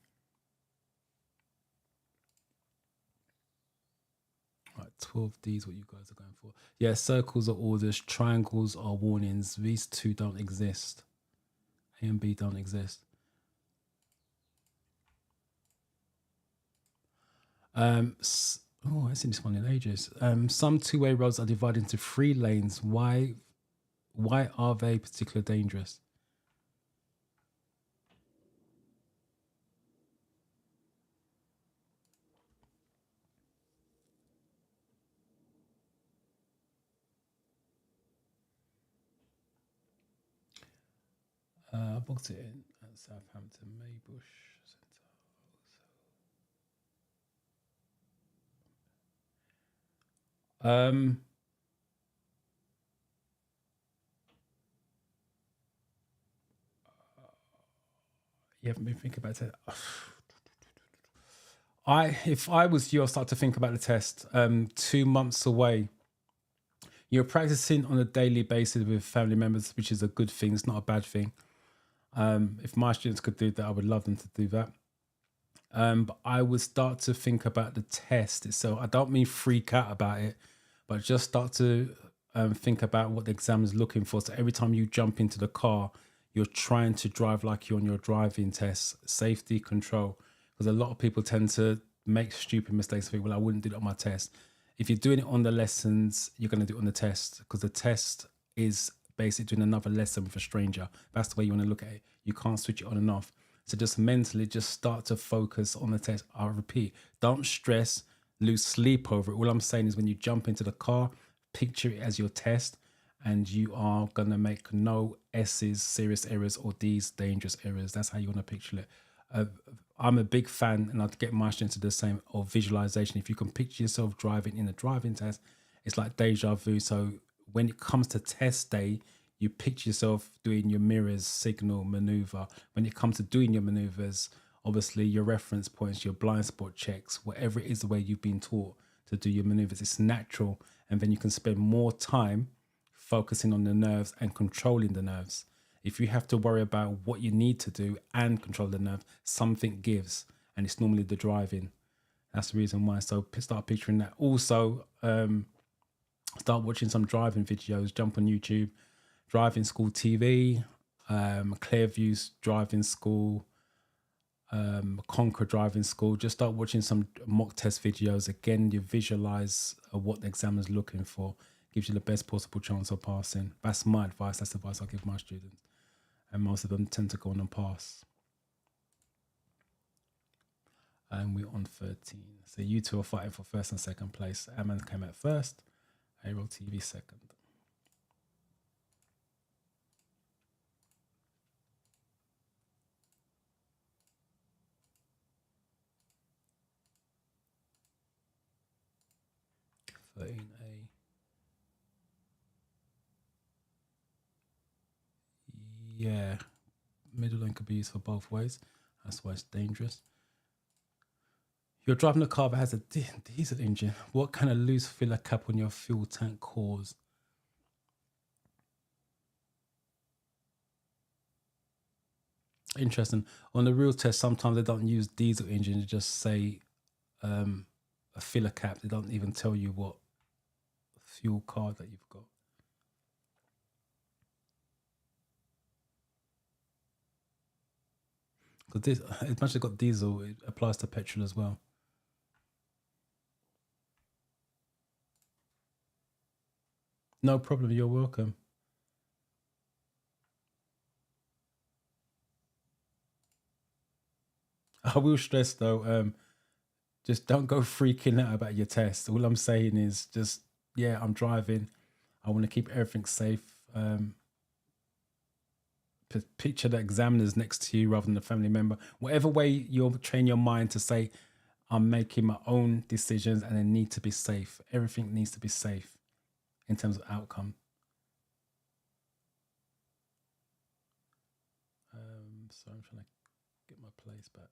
Right, 12D's what you guys are going for. Yeah, circles are orders, triangles are warnings. These two don't exist. A and B don't exist. I haven't seen this one in ages. Some two-way roads are divided into 3 lanes. Why are they particularly dangerous? I booked it in at Southampton, Maybush Centre. You haven't been thinking about it. If I was you, I'll start to think about the test. 2 months away. You're practicing on a daily basis with family members, which is a good thing. It's not a bad thing. If my students could do that, I would love them to do that. But I would start to think about the test itself. I don't mean freak out about it, but just start to think about what the exam is looking for. So every time you jump into the car, you're trying to drive like you're on your driving test, safety, control. Because a lot of people tend to make stupid mistakes. Think, well, I wouldn't do it on my test. If you're doing it on the lessons, you're going to do it on the test, because the test is basically doing another lesson with a stranger. That's the way you want to look at it. You can't switch it on and off. So just mentally just start to focus on the test. I'll repeat, don't stress, lose sleep over it. All I'm saying is when you jump into the car, picture it as your test, and you are going to make no S's, serious errors, or D's, dangerous errors. That's how you want to picture it. I'm a big fan, and I'd get my students to the same, of visualization. If you can picture yourself driving in a driving test, it's like deja vu. So when it comes to test day, you picture yourself doing your mirrors, signal, maneuver. When it comes to doing your maneuvers, obviously your reference points, your blind spot checks, whatever it is the way you've been taught to do your maneuvers, it's natural. And then you can spend more time focusing on the nerves and controlling the nerves. If you have to worry about what you need to do and control the nerve, something gives, and it's normally the driving. That's the reason why. So start picturing that. Also, start watching some driving videos. Jump on YouTube, driving school TV, Clearview's driving school, Conquer driving school. Just start watching some mock test videos. Again, you visualize what the examiner's looking for. Gives you the best possible chance of passing. That's my advice. That's the advice I give my students. And most of them tend to go on and pass. And we're on 13. So you two are fighting for first and second place. Aman came at first. Aero TV second. A. Yeah, middle lane could be used for both ways. That's why it's dangerous. You're driving a car that has a diesel engine. What kind of loose filler cap on your fuel tank cause? Interesting. On the real test, sometimes they don't use diesel engine. They just say a filler cap. They don't even tell you what fuel card that you've got. Because this, as much as it's got diesel, it applies to petrol as well. No problem. You're welcome. I will stress though, just don't go freaking out about your test. All I'm saying is just, yeah, I'm driving. I want to keep everything safe. Picture the examiners next to you rather than a family member. Whatever way you'll train your mind to say, I'm making my own decisions and they need to be safe. Everything needs to be safe in terms of outcome. So I'm trying to get my place back.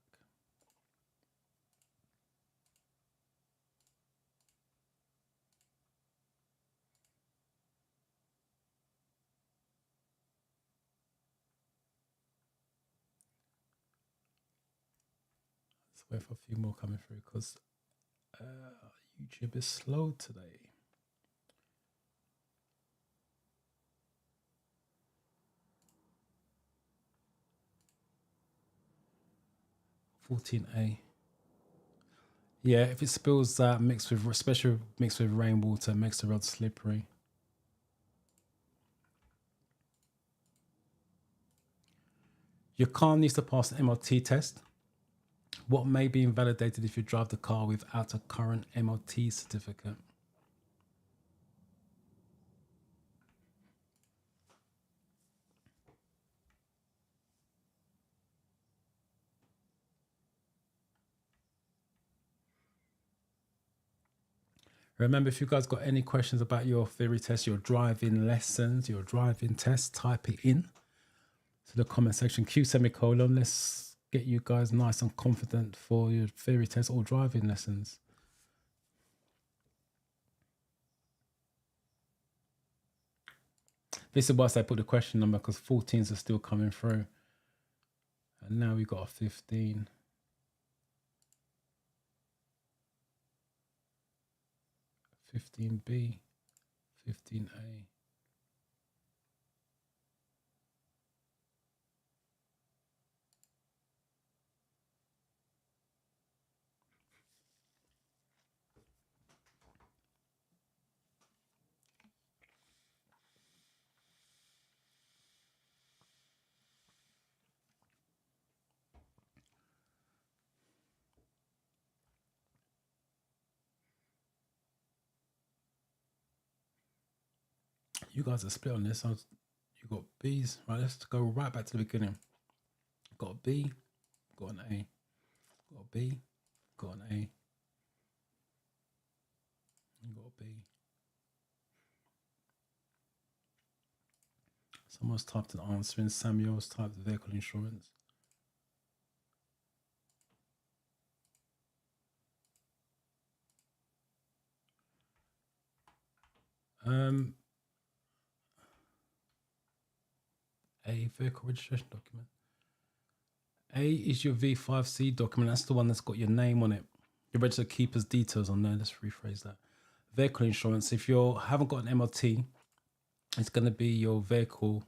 Let's wait for a few more coming through because YouTube is slow today. (14A). Yeah, if it spills mixed with, especially mixed with rainwater, makes the road slippery. Your car needs to pass an MOT test. What may be invalidated if you drive the car without a current MOT certificate? Remember, if you guys got any questions about your theory test, your driving lessons, your driving test, type it in to the comment section. Q semicolon. Let's get you guys nice and confident for your theory test or driving lessons. This is why I put the question number, because 14s are still coming through. And now we've got a 15. 15B, 15A. You guys are split on this. You got B's. Right, let's go right back to the beginning. Got a B, got an A. Got a B, got an A. You got a B. Someone's typed an answer in. Samuel's typed vehicle insurance. A, vehicle registration document. A is your V5C document. That's the one that's got your name on it. Your registered keeper's details on there. Let's rephrase that. Vehicle insurance. If you haven't got an MOT, it's going to be your vehicle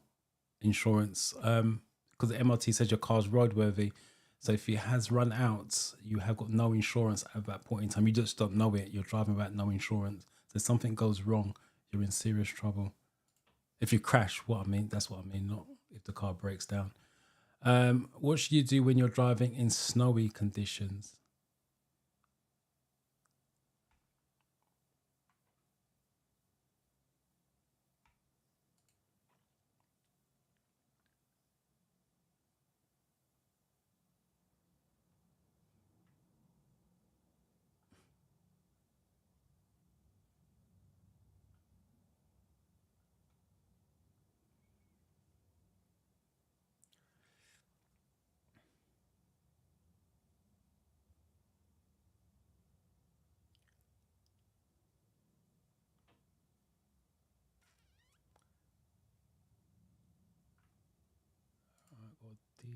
insurance. Because the MOT says your car's roadworthy. So if it has run out, you have got no insurance at that point in time. You just don't know it. You're driving without no insurance. So if something goes wrong, you're in serious trouble. If you crash, that's what I mean, not if the car breaks down. What should you do when you're driving in snowy conditions? Or D.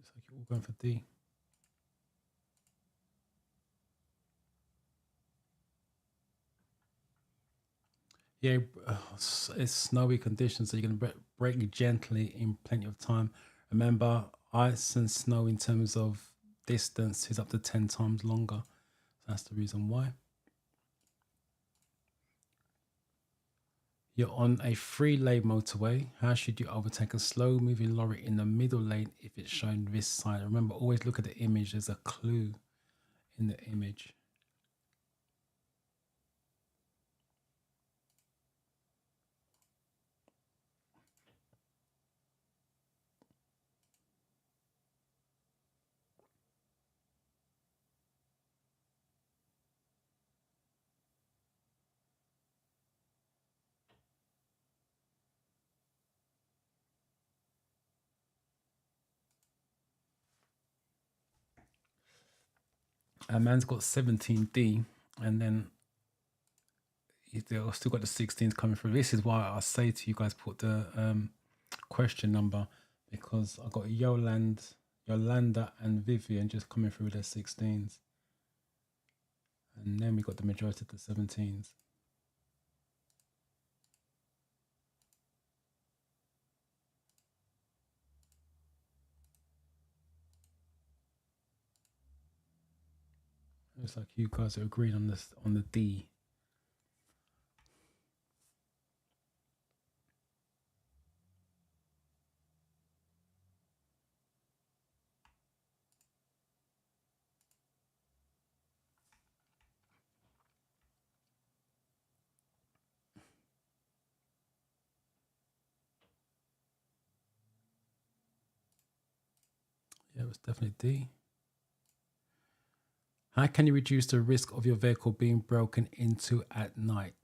It's like you're all going for D. Yeah, it's snowy conditions, so you're going to brake gently in plenty of time. Remember, ice and snow in terms of distance is up to 10 times longer. So that's the reason why. You're on a 3-lane motorway. How should you overtake a slow-moving lorry in the middle lane if it's shown this side? Remember, always look at the image. There's a clue in the image. A man's got 17D, and then they've still got the 16s coming through. This is why I say to you guys, put the question number, because I got Yolanda and Vivian just coming through their 16s. And then we got the majority of the 17s. Looks like you guys are agreeing on this, on the D. Yeah, it was definitely D. How can you reduce the risk of your vehicle being broken into at night?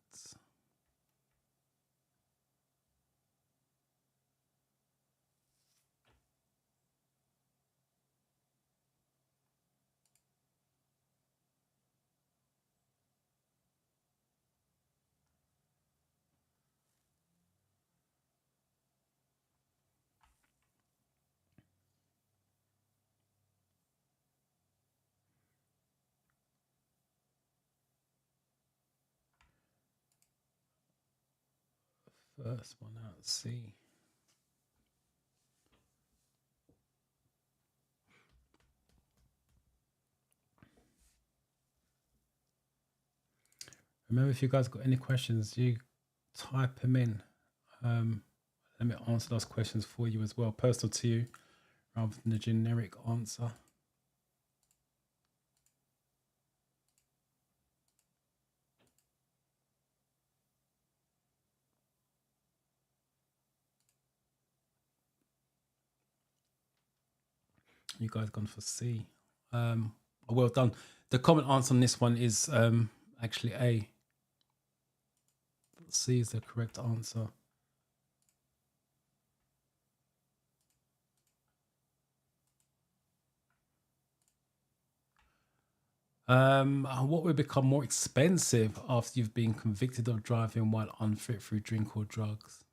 First one out, C. Remember, if you guys got any questions, you type them in. Let me answer those questions for you as well, personal to you, rather than a generic answer. You guys gone for C. Well done. The common answer on this one is actually A. C is the correct answer. What would become more expensive after you've been convicted of driving while unfit through drink or drugs?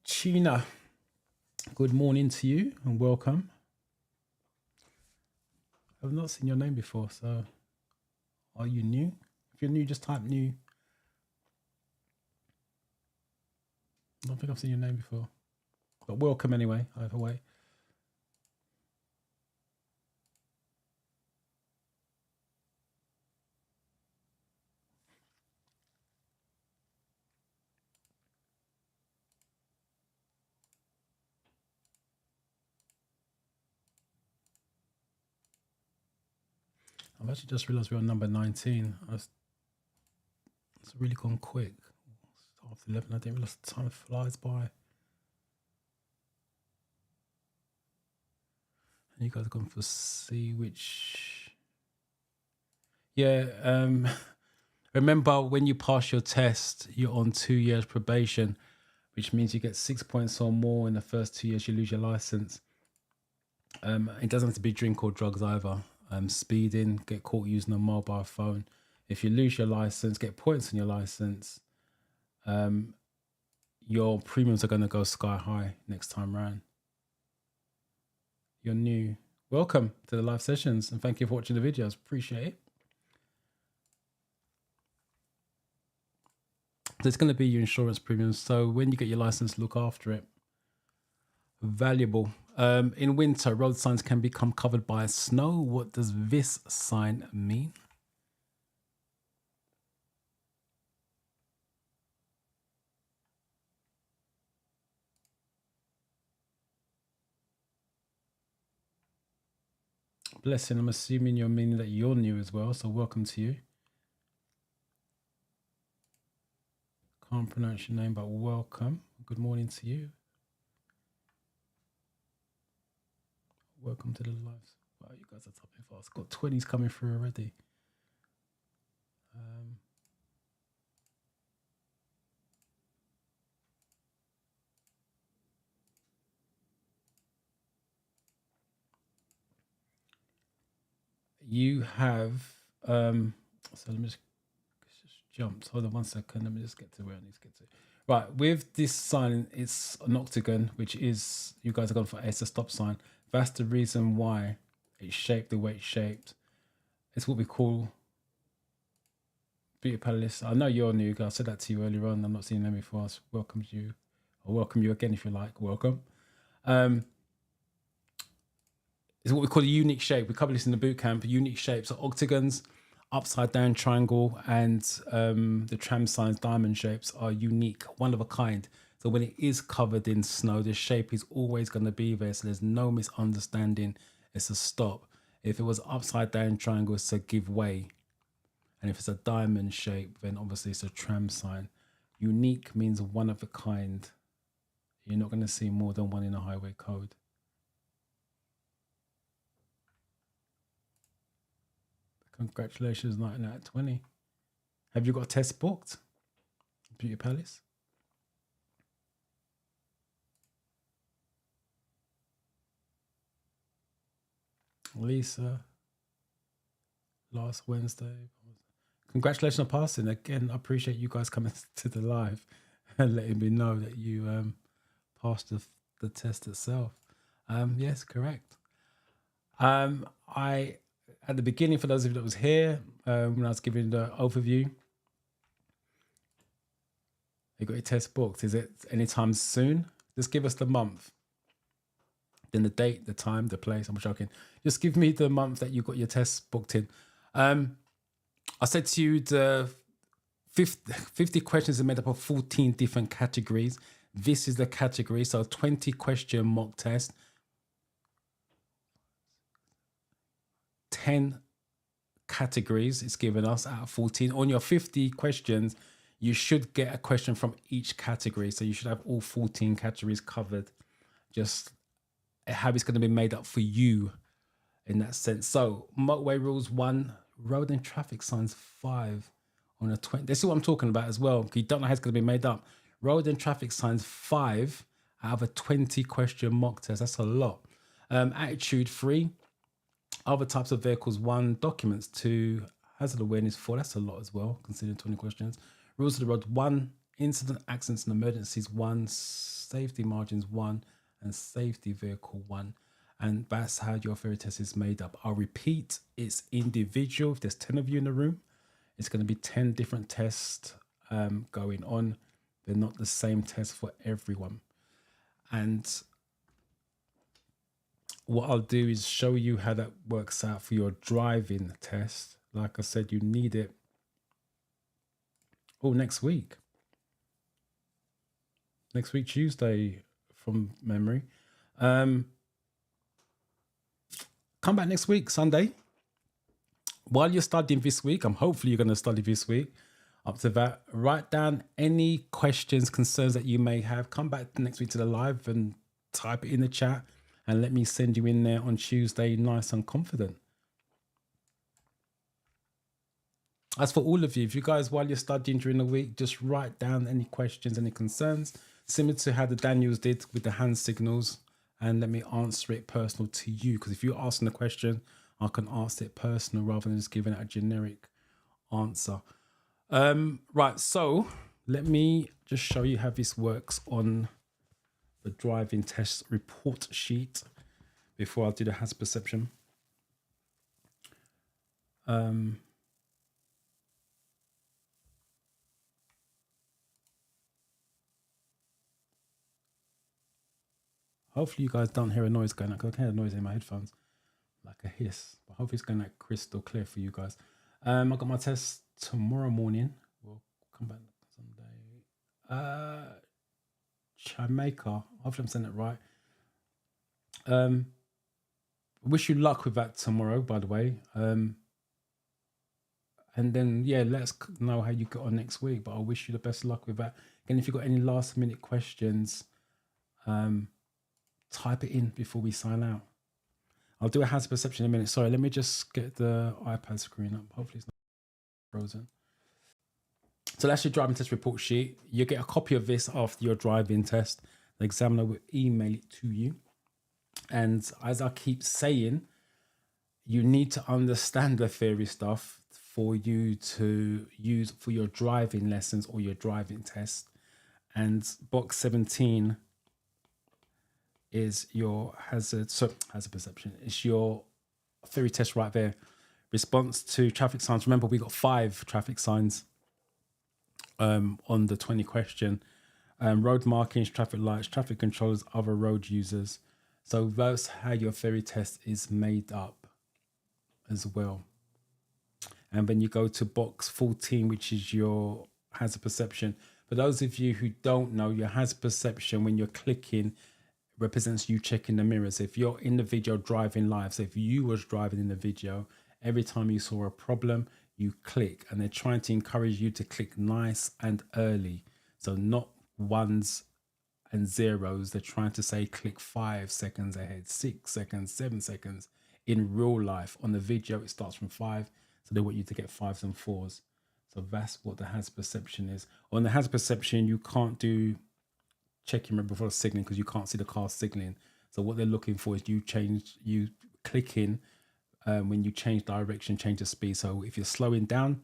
China, good morning to you and welcome. I've not seen your name before, so are you new? If you're new, just type new. I don't think I've seen your name before, but welcome anyway, either way. I've actually just realised we're on number 19. It's really gone quick. It's after 11, I didn't realise the time flies by. And you guys are going for C, which... Yeah, remember when you pass your test, you're on 2 years probation, which means you get 6 points or more in the first 2 years you lose your license. It doesn't have to be drink or drugs either. Speeding, get caught using a mobile phone. If you lose your license, get points on your license, your premiums are going to go sky high next time round. You're new. Welcome to the live sessions and thank you for watching the videos. Appreciate it. There's going to be your insurance premiums. So when you get your license, look after it. Valuable. In winter, road signs can become covered by snow. What does this sign mean? Blessing, I'm assuming you're meaning that you're new as well, so welcome to you. Can't pronounce your name, but welcome. Good morning to you. Welcome to the lives. Wow, you guys are topping fast. Got 20s coming through already. You have, so let me just jump. Hold on 1 second. Let me just get to where I need to get to. Right, with this sign, it's an octagon, which is, you guys are going for it's a stop sign. That's the reason why it's shaped the way it's shaped. It's what we call Beauty Palace. I know you're new. I said that to you earlier on. I'm not seeing them before. I welcome you. I'll welcome you again if you like. Welcome. It's what we call a unique shape. We cover this in the boot camp. Unique shapes are octagons, upside down triangle, and the tram signs, diamond shapes are unique, one of a kind. So when it is covered in snow, the shape is always going to be there. So there's no misunderstanding. It's a stop. If it was upside down triangle, it's a give way. And if it's a diamond shape, then obviously it's a tram sign. Unique means one of a kind. You're not going to see more than one in a highway code. Congratulations, 19 out of 20. Have you got a test booked? Beauty Palace? Lisa, last Wednesday. Congratulations on passing. Again, I appreciate you guys coming to the live and letting me know that you passed the test itself. Yes, correct. I at the beginning, for those of you that was here, when I was giving the overview, you got your test booked. Is it anytime soon? Just give us the month. Then the date, the time, the place. I'm joking. Just give me the month that you got your test booked in. I said to you the 50 questions are made up of 14 different categories. This is the category. So 20 question mock test. 10 categories it's given us out of 14. On your 50 questions, you should get a question from each category. So you should have all 14 categories covered. Just how it's going to be made up for you in that sense. So motorway rules 1, road and traffic signs 5 on a 20. This is what I'm talking about as well. You don't know how it's going to be made up. Road and traffic signs 5 out of a 20 question mock test. That's a lot. Attitude 3. Other types of vehicles 1. Documents 2. Hazard awareness 4. That's a lot as well, considering 20 questions. Rules of the road 1. Incident, accidents and emergencies 1. Safety margins 1. And safety vehicle 1. And that's how your theory test is made up. I'll repeat, it's individual. If there's 10 of you in the room, it's going to be 10 different tests going on. They're not the same test for everyone. And what I'll do is show you how that works out for your driving test. Like I said, you need it next week. Next week, Tuesday, from memory. Come back next week, Sunday. While you're studying this week, hopefully you're going to study this week. Up to that, write down any questions, concerns that you may have. Come back next week to the live and type it in the chat and let me send you in there on Tuesday, nice and confident. As for all of you, if you guys, while you're studying during the week, just write down any questions, any concerns, similar to how the Daniels did with the hand signals, and let me answer it personal to you. Because if you're asking a question, I can ask it personal rather than just giving it a generic answer. Right, so let me just show you how this works on the driving test report sheet before I do the hazard perception. Hopefully you guys don't hear a noise going on, because I can hear a noise in my headphones, like a hiss. But hopefully it's going like crystal clear for you guys. I got my test tomorrow morning. We'll come back someday. Jamaica. Hopefully I'm saying it right. Wish you luck with that tomorrow, by the way. And then, yeah, let us know how you got on next week. But I wish you the best of luck with that. Again, if you've got any last minute questions, type it in before we sign out. I'll do a hazard perception in a minute. Sorry, let me just get the iPad screen up. Hopefully it's not frozen. So that's your driving test report sheet. You get a copy of this after your driving test. The examiner will email it to you. And as I keep saying, you need to understand the theory stuff for you to use for your driving lessons or your driving test. And box 17 is your hazard perception. It's your theory test right there. Response to traffic signs. Remember, we got 5 traffic signs on the 20 question. Road markings, traffic lights, traffic controllers, other road users. So that's how your theory test is made up as well. And then you go to box 14, which is your hazard perception. For those of you who don't know, your hazard perception, when you're clicking, represents you checking the mirrors. If you're in the video driving live, so if you was driving in the video, every time you saw a problem, you click, and they're trying to encourage you to click nice and early. So not ones and zeros. They're trying to say click 5 seconds ahead, 6 seconds, 7 seconds. In real life, on the video, it starts from 5. So they want you to get 5s and 4s. So that's what the hazard perception is. On the hazard perception, you can't do checking before signaling because you can't see the car signaling. So what they're looking for is you click in when you change direction, change the speed. So if you're slowing down,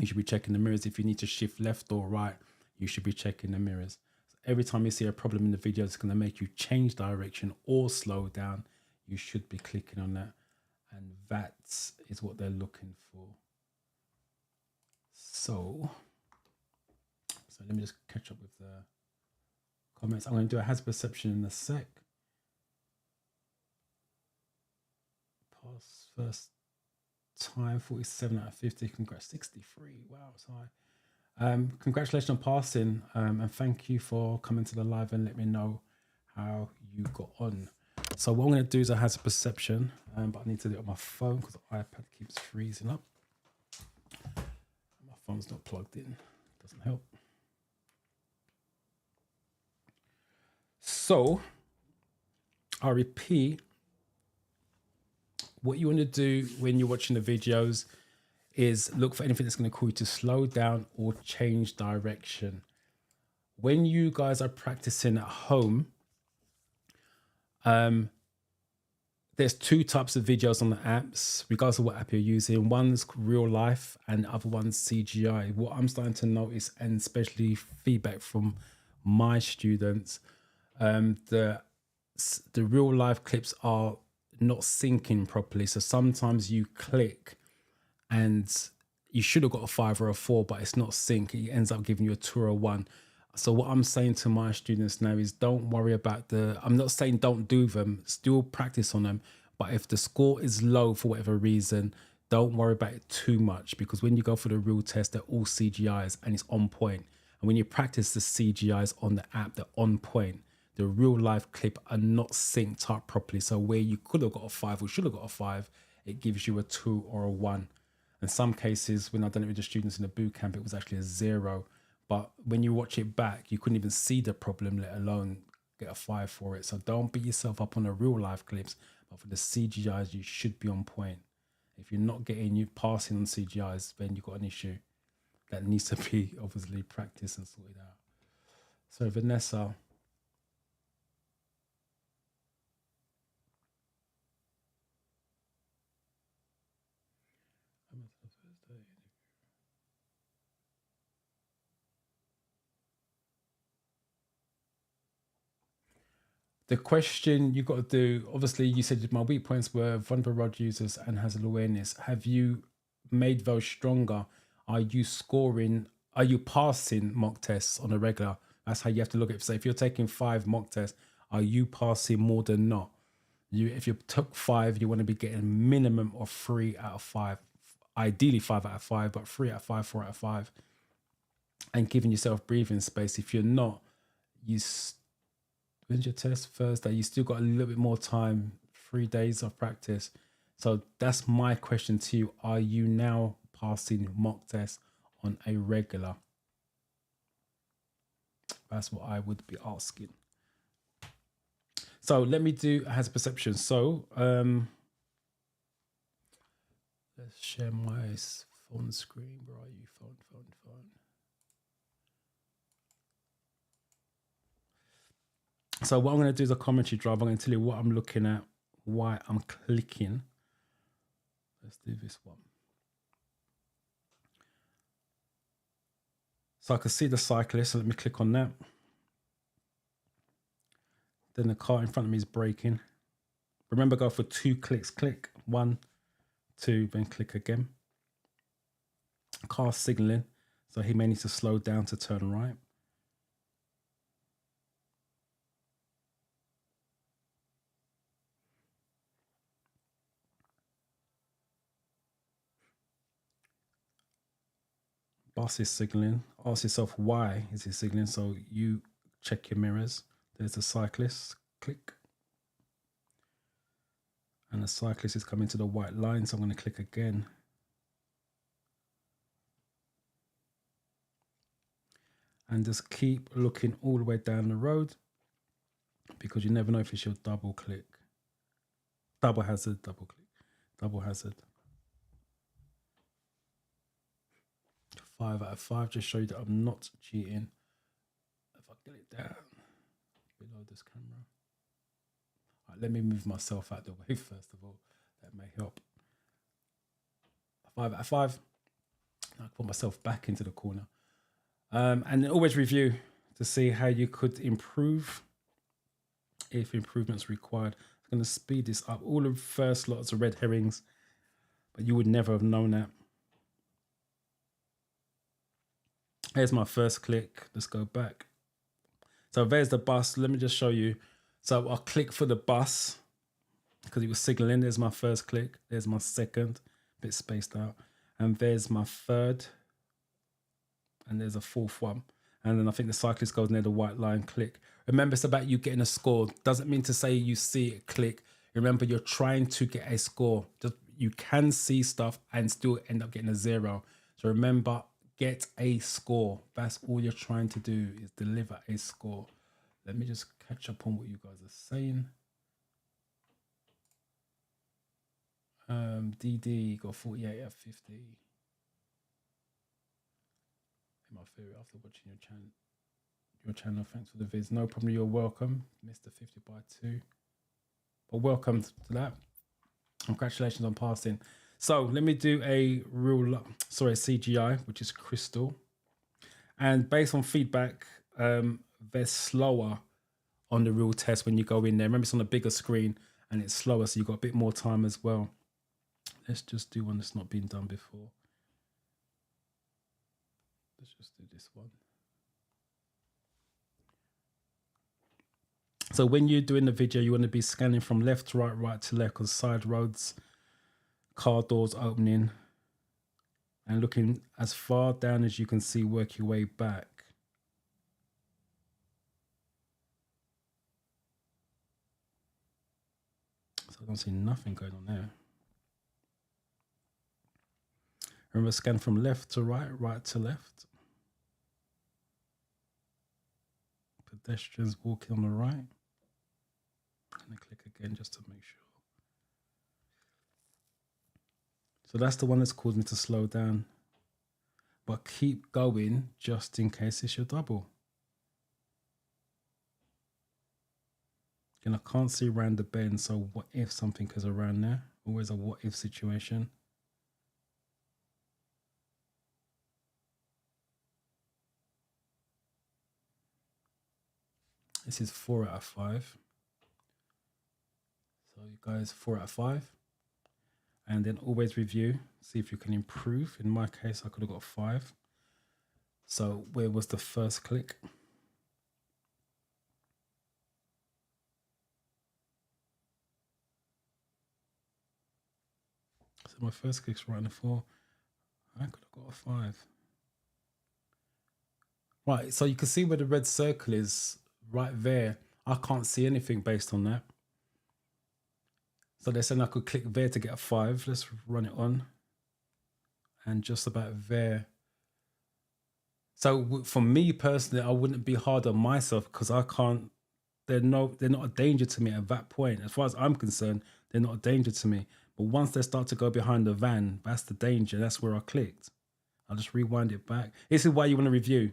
you should be checking the mirrors. If you need to shift left or right, you should be checking the mirrors. So every time you see a problem in the video, it's going to make you change direction or slow down. You should be clicking on that. and that is what they're looking for. So let me just catch up with the comments. I'm going to do a hazard perception in a sec. Pass first time, 47 out of 50. Congrats, 63. Wow, it's high. Congratulations on passing, and thank you for coming to the live and let me know how you got on. So what I'm going to do is a hazard perception, but I need to do it on my phone because the iPad keeps freezing up. My phone's not plugged in. Doesn't help. So I'll repeat. What you want to do when you're watching the videos is look for anything that's going to call you to slow down or change direction. When you guys are practicing at home, there's two types of videos on the apps, regardless of what app you're using. One's real life and the other one's CGI. What I'm starting to notice, and especially feedback from my students, the real life clips are not syncing properly. So sometimes you click and you should have got a 5 or a 4, but it's not sync. It ends up giving you a 2 or a 1. So what I'm saying to my students now is don't worry about I'm not saying don't do them, still practice on them. But if the score is low for whatever reason, don't worry about it too much, because when you go for the real test, they're all CGIs and it's on point. And when you practice the CGIs on the app, they're on point. The real life clip are not synced up properly. So where you could have got a 5 or should have got a 5, it gives you a 2 or a 1. In some cases, when I done it with the students in the boot camp, it was actually a 0. But when you watch it back, you couldn't even see the problem, let alone get a 5 for it. So don't beat yourself up on the real life clips. But for the CGIs, you should be on point. If you're not passing on CGIs, then you've got an issue that needs to be obviously practiced and sorted out. So Vanessa. The question you got to do, obviously you said my weak points were vulnerable rod users and hazard awareness. Have you made those stronger? Are you passing mock tests on a regular? That's how you have to look at it. So if you're taking 5 mock tests, are you passing more than not? If you took 5, you want to be getting minimum of 3 out of 5. Ideally 5 out of 5, but 3 out of 5, 4 out of 5. And giving yourself breathing space. If you're not, when's your test? Thursday. You still got a little bit more time, 3 days of practice. So that's my question to you. Are you now passing mock tests on a regular? That's what I would be asking. So let me do a hazard perception. So let's share my phone screen. Where are you? Phone. So what I'm going to do is a commentary drive. I'm going to tell you what I'm looking at, why I'm clicking. Let's do this one. So I can see the cyclist. So let me click on that. Then the car in front of me is braking. Remember, go for 2 clicks. Click 1, 2, then click again. Car signaling. So he may need to slow down to turn right. Bus is signaling. Ask yourself why is he signaling. So you check your mirrors. There's a cyclist. Click. And the cyclist is coming to the white line. So I'm going to click again. And just keep looking all the way down the road, because you never know if it's your double click. Double hazard, double click. Double hazard. 5 out of 5, just show you that I'm not cheating. If I get it down below this camera. All right, let me move myself out the way first of all. That may help. 5 out of 5. I put myself back into the corner. And then always review to see how you could improve if improvement's required. I'm going to speed this up. All of the first lots of red herrings, but you would never have known that. Here's my first click. Let's go back. So there's the bus. Let me just show you. So I'll click for the bus because it was signaling. There's my first click. There's my second, a bit spaced out. And there's my third. And there's a fourth one. And then I think the cyclist goes near the white line, click. Remember, it's about you getting a score. Doesn't mean to say you see it, click. Remember, you're trying to get a score. Just, you can see stuff and still end up getting a 0. So remember, get a score. That's all you're trying to do, is deliver a score. Let me just catch up on what you guys are saying. DD got 48 out of 50. In my theory, after watching your channel, thanks for the vids. No problem, you're welcome. Mr. 50 by 2. But welcome to that. Congratulations on passing. So let me do a CGI, which is crystal. And based on feedback, they're slower on the real test when you go in there. Remember, it's on a bigger screen and it's slower, so you've got a bit more time as well. Let's just do one that's not been done before. Let's just do this one. So when you're doing the video, you want to be scanning from left to right, right to left, because side roads, car doors opening, and looking as far down as you can see, work your way back. So I don't see nothing going on there. Remember, scan from left to right, right to left. Pedestrians walking on the right. And then click again just to make sure. So that's the one that's caused me to slow down. But keep going just in case it's your double. And I can't see around the bend, so what if something is around there? Always a what if situation. This is 4 out of 5. So you guys, 4 out of 5. And then always review, see if you can improve. In my case, I could have got 5. So where was the first click? So my first click's right in the 4. I could have got a 5. Right, so you can see where the red circle is right there. I can't see anything based on that. So they're saying I could click there to get a 5. Let's run it on. And just about there. So for me personally, I wouldn't be hard on myself because I can't, they're not a danger to me at that point. As far as I'm concerned, they're not a danger to me. But once they start to go behind the van, that's the danger. That's where I clicked. I'll just rewind it back. This is why you want to review.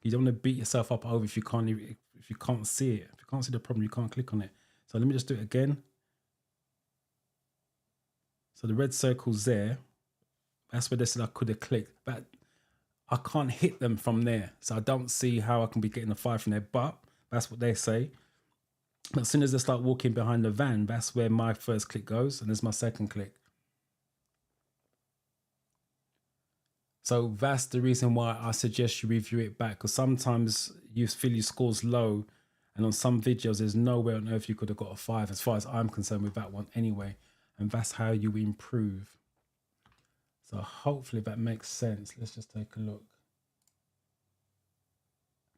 You don't want to beat yourself up over if you can't see it. If you can't see the problem, you can't click on it. So let me just do it again. So the red circle's there. That's where they said I could have clicked, but I can't hit them from there. So I don't see how I can be getting a 5 from there, but that's what they say. But as soon as they start walking behind the van, that's where my first click goes, and there's my second click. So that's the reason why I suggest you review it back, because sometimes you feel your score's low, and on some videos, there's no way on earth you could have got a 5, as far as I'm concerned with that one anyway. And that's how you improve. So hopefully that makes sense. Let's just take a look.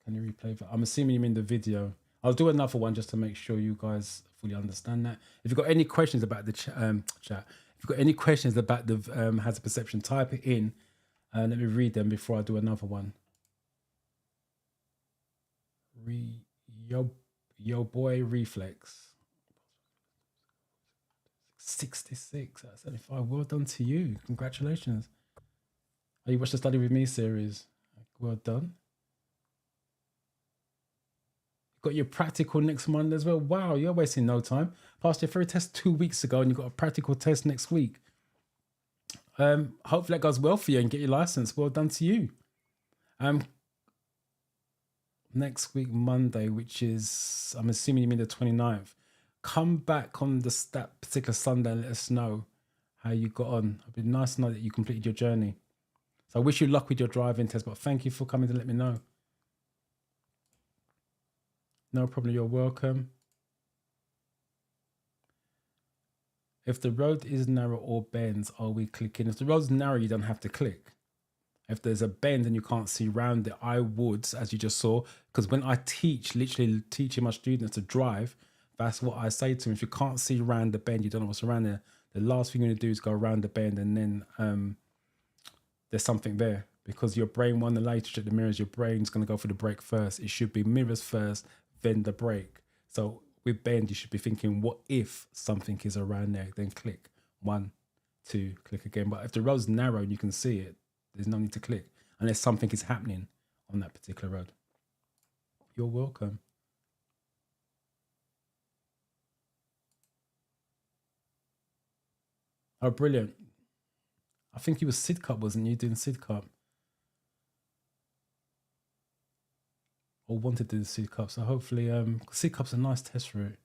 Can you replay that? I'm assuming you mean the video. I'll do another one just to make sure you guys fully understand that. If you've got any questions about the chat, if you've got any questions about the hazard perception, type it in and let me read them before I do another one. Yo boy reflex. 66 out of 75. Well done to you. Congratulations. Oh, you watched the Study With Me series. Well done. Got your practical next Monday as well. Wow, you're wasting no time. Passed your theory test 2 weeks ago and you got a practical test next week. Hopefully that goes well for you and get your license. Well done to you. Next week, Monday, which is, I'm assuming you mean the 29th. come back on that particular Sunday and let us know how you got on. It'd be nice to know that you completed your journey. So I wish you luck with your driving test, but thank you for coming to let me know. No problem, you're welcome. If the road is narrow or bends, are we clicking? If the road's narrow, you don't have to click. If there's a bend and you can't see around it, I would, as you just saw, because when I teach, literally teaching my students to drive, that's what I say to them. If you can't see around the bend, you don't know what's around there, the last thing you're going to do is go around the bend, and then there's something there, because your brain won't allow you to check the mirrors. Your brain's going to go for the brake first. It should be mirrors first, then the brake. So with bend, you should be thinking, what if something is around there? Then click 1, 2, click again. But if the road's narrow and you can see it, there's no need to click unless something is happening on that particular road. You're welcome. Oh, brilliant. I think you was Sid Cup, wasn't you, doing Sid Cup? Or wanted to do the Sid Cup. So hopefully, Sid Cup's a nice test route.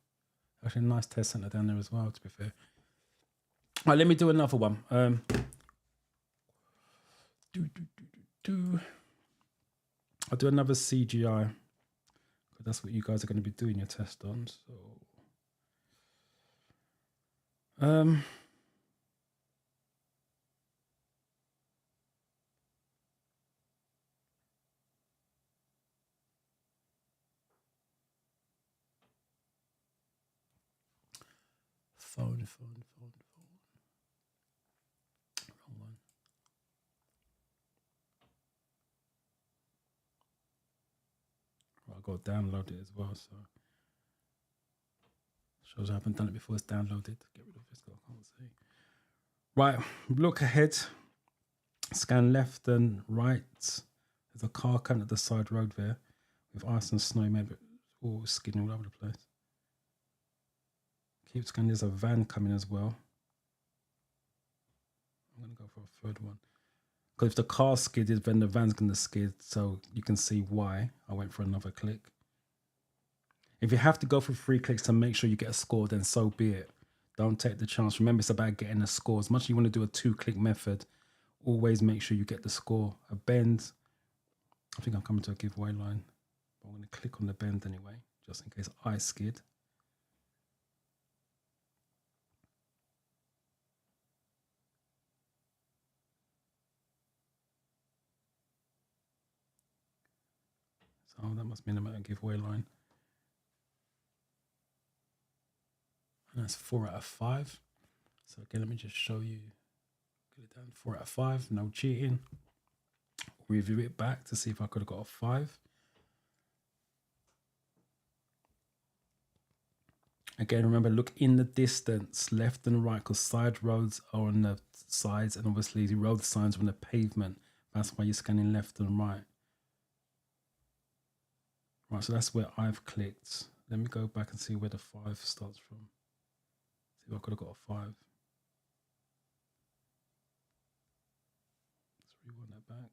Actually, a nice test centre down there as well, to be fair. All right, let me do another one. I'll do another CGI. That's what you guys are going to be doing your test on. So, phone. Wrong one. I've got to download it as well, so shows I haven't done it before it's downloaded. Get rid of this, I can't see. Right, look ahead, scan left and right. There's a car coming at the side road there with ice and snow, maybe all skidding all over the place. Keep scanning, there's a van coming as well. I'm going to go for a third one. Because if the car skidded, then the van's going to skid, so you can see why I went for another click. If you have to go for 3 clicks to make sure you get a score, then so be it. Don't take the chance. Remember, it's about getting a score. As much as you want to do a 2-click method, always make sure you get the score. A bend, I think I'm coming to a giveaway line. But I'm going to click on the bend anyway, just in case I skid. So that must mean I'm at a giveaway line. And that's 4 out of 5. So again, let me just show you. Get it down, 4 out of 5, no cheating. Review it back to see if I could have got a 5. Again, remember, look in the distance, left and right, because side roads are on the sides, and obviously the road signs are on the pavement. That's why you're scanning left and right. Right, so that's where I've clicked. Let me go back and see where the 5 starts from. See if I could have got a 5. Let's rewind that back.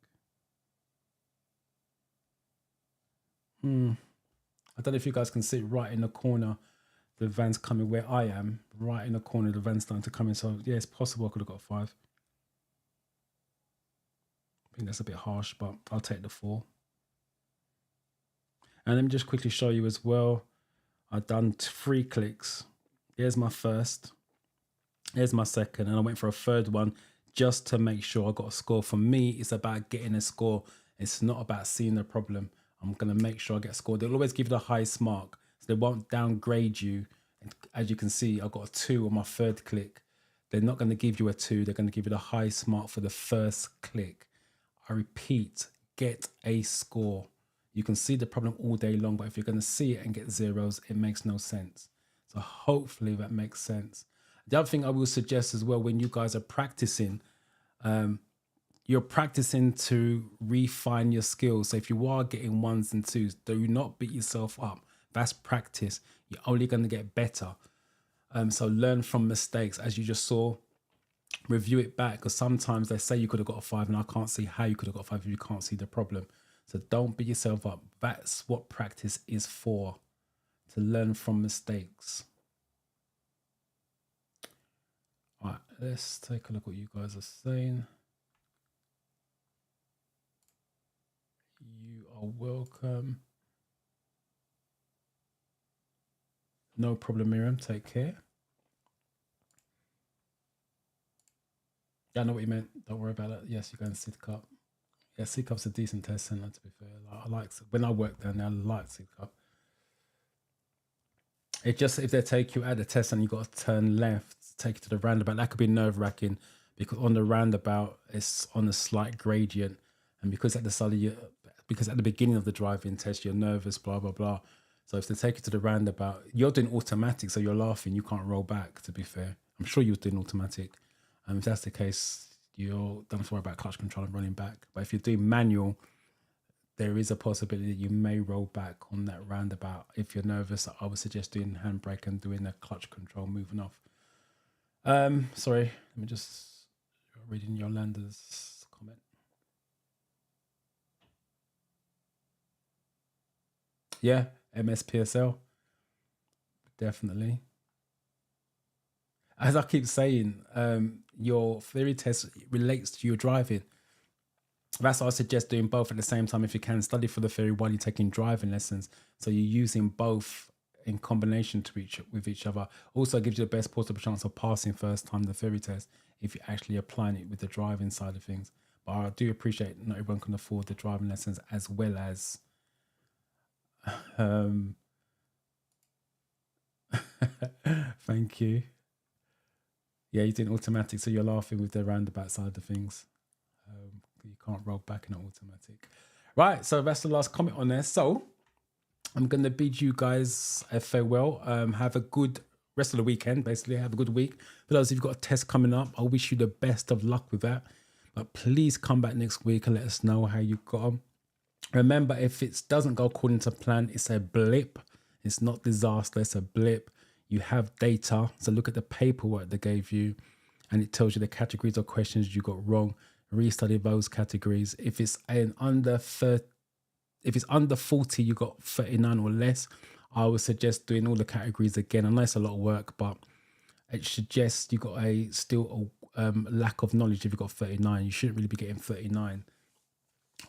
I don't know if you guys can see it right in the corner. The van's coming where I am, right in the corner. The van's starting to come in. So yeah, it's possible I could have got a 5. I think that's a bit harsh, but I'll take the 4. And let me just quickly show you as well. I've done 3 clicks. Here's my first. Here's my second. And I went for a third one just to make sure I got a score. For me, it's about getting a score. It's not about seeing the problem. I'm going to make sure I get a score. They'll always give you the highest mark. So they won't downgrade you. And as you can see, I got a 2 on my third click. They're not going to give you a 2. They're going to give you the highest mark for the first click. I repeat, get a score. You can see the problem all day long, but if you're going to see it and get zeros, it makes no sense. So hopefully that makes sense. The other thing I will suggest as well, when you guys are practicing, you're practicing to refine your skills. So if you are getting 1s and 2s, do not beat yourself up. That's practice. You're only going to get better. So learn from mistakes. As you just saw, review it back, because sometimes they say you could have got a 5 and I can't see how you could have got a 5 if you can't see the problem. So don't beat yourself up. That's what practice is for, to learn from mistakes. Right, let's take a look what you guys are saying. You are welcome. No problem, Miriam. Take care. Yeah, I know what you meant. Don't worry about it. Yes, you're going to CityCup. Yeah, CityCup's a decent test center, to be fair. I like when I worked down there, I like CityCup. It just, if they take you at the test and you got to turn left, take you to the roundabout, that could be nerve wracking because on the roundabout it's on a slight gradient, and because at the side of you, because at the beginning of the driving test you're nervous, blah blah blah. So if they take you to the roundabout, you're doing automatic, so you're laughing, you can't roll back. To be fair, I'm sure you're doing automatic. If that's the case, you don't have to worry about clutch control and running back. But if you're doing manual, there is a possibility that you may roll back on that roundabout. If you're nervous, I would suggest doing handbrake and doing the clutch control moving off. Sorry, let me just reading Yolanda's comment. Yeah, MSPSL, definitely. As I keep saying, your theory test relates to your driving. That's why I suggest doing both at the same time if you can. Study for the theory while you're taking driving lessons, so you're using both in combination with each other. Also gives you the best possible chance of passing first time the theory test if you're actually applying it with the driving side of things. But I do appreciate not everyone can afford the driving lessons as well as thank you. Yeah, you're doing automatic, so you're laughing with the roundabout side of things. You can't roll back in an automatic. Right, so that's the last comment on there. So I'm going to bid you guys a farewell. Have a good rest of the weekend, basically. Have a good week. For those of you who've got a test coming up, I wish you the best of luck with that. But please come back next week and let us know how you got on. Remember, if it doesn't go according to plan, it's a blip. It's not disaster, it's a blip. You have data, so look at the paperwork they gave you and it tells you the categories of questions you got wrong. Restudy those categories. If it's under 40, you got 39 or less, I would suggest doing all the categories again. I know it's a lot of work, but it suggests you got a lack of knowledge. If you've got 39, you shouldn't really be getting 39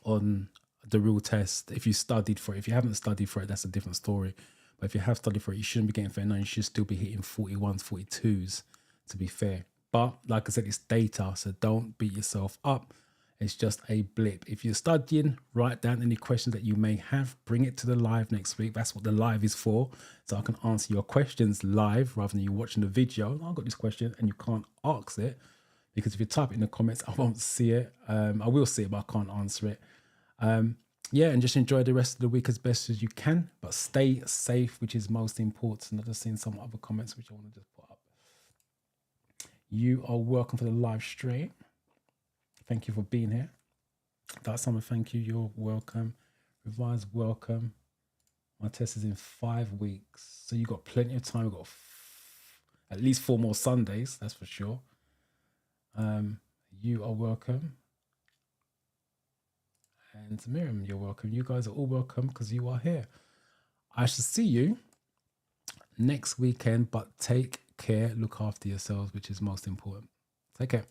on the real test if you studied for it. If you haven't studied for it, that's a different story. But if you have studied for it, you shouldn't be getting 39. You should still be hitting 41s, 42s, to be fair. But like I said, it's data, so don't beat yourself up. It's just a blip. If you're studying, write down any questions that you may have. Bring it to the live next week. That's what the live is for. So I can answer your questions live rather than you watching the video. I've got this question and you can't ask it. Because if you type it in the comments, I won't see it. I will see it, but I can't answer it. Yeah, and just enjoy the rest of the week as best as you can, but stay safe, which is most important. I've just seen some other comments which I want to just put up. You are welcome for the live stream. Thank you for being here. That's someone, thank you. You're welcome. Revise, welcome. My test is in 5 weeks, so you got plenty of time. We've got at least 4 more Sundays, that's for sure. You are welcome. And Miriam, you're welcome. You guys are all welcome because you are here. I shall see you next weekend, but take care. Look after yourselves, which is most important. Take care.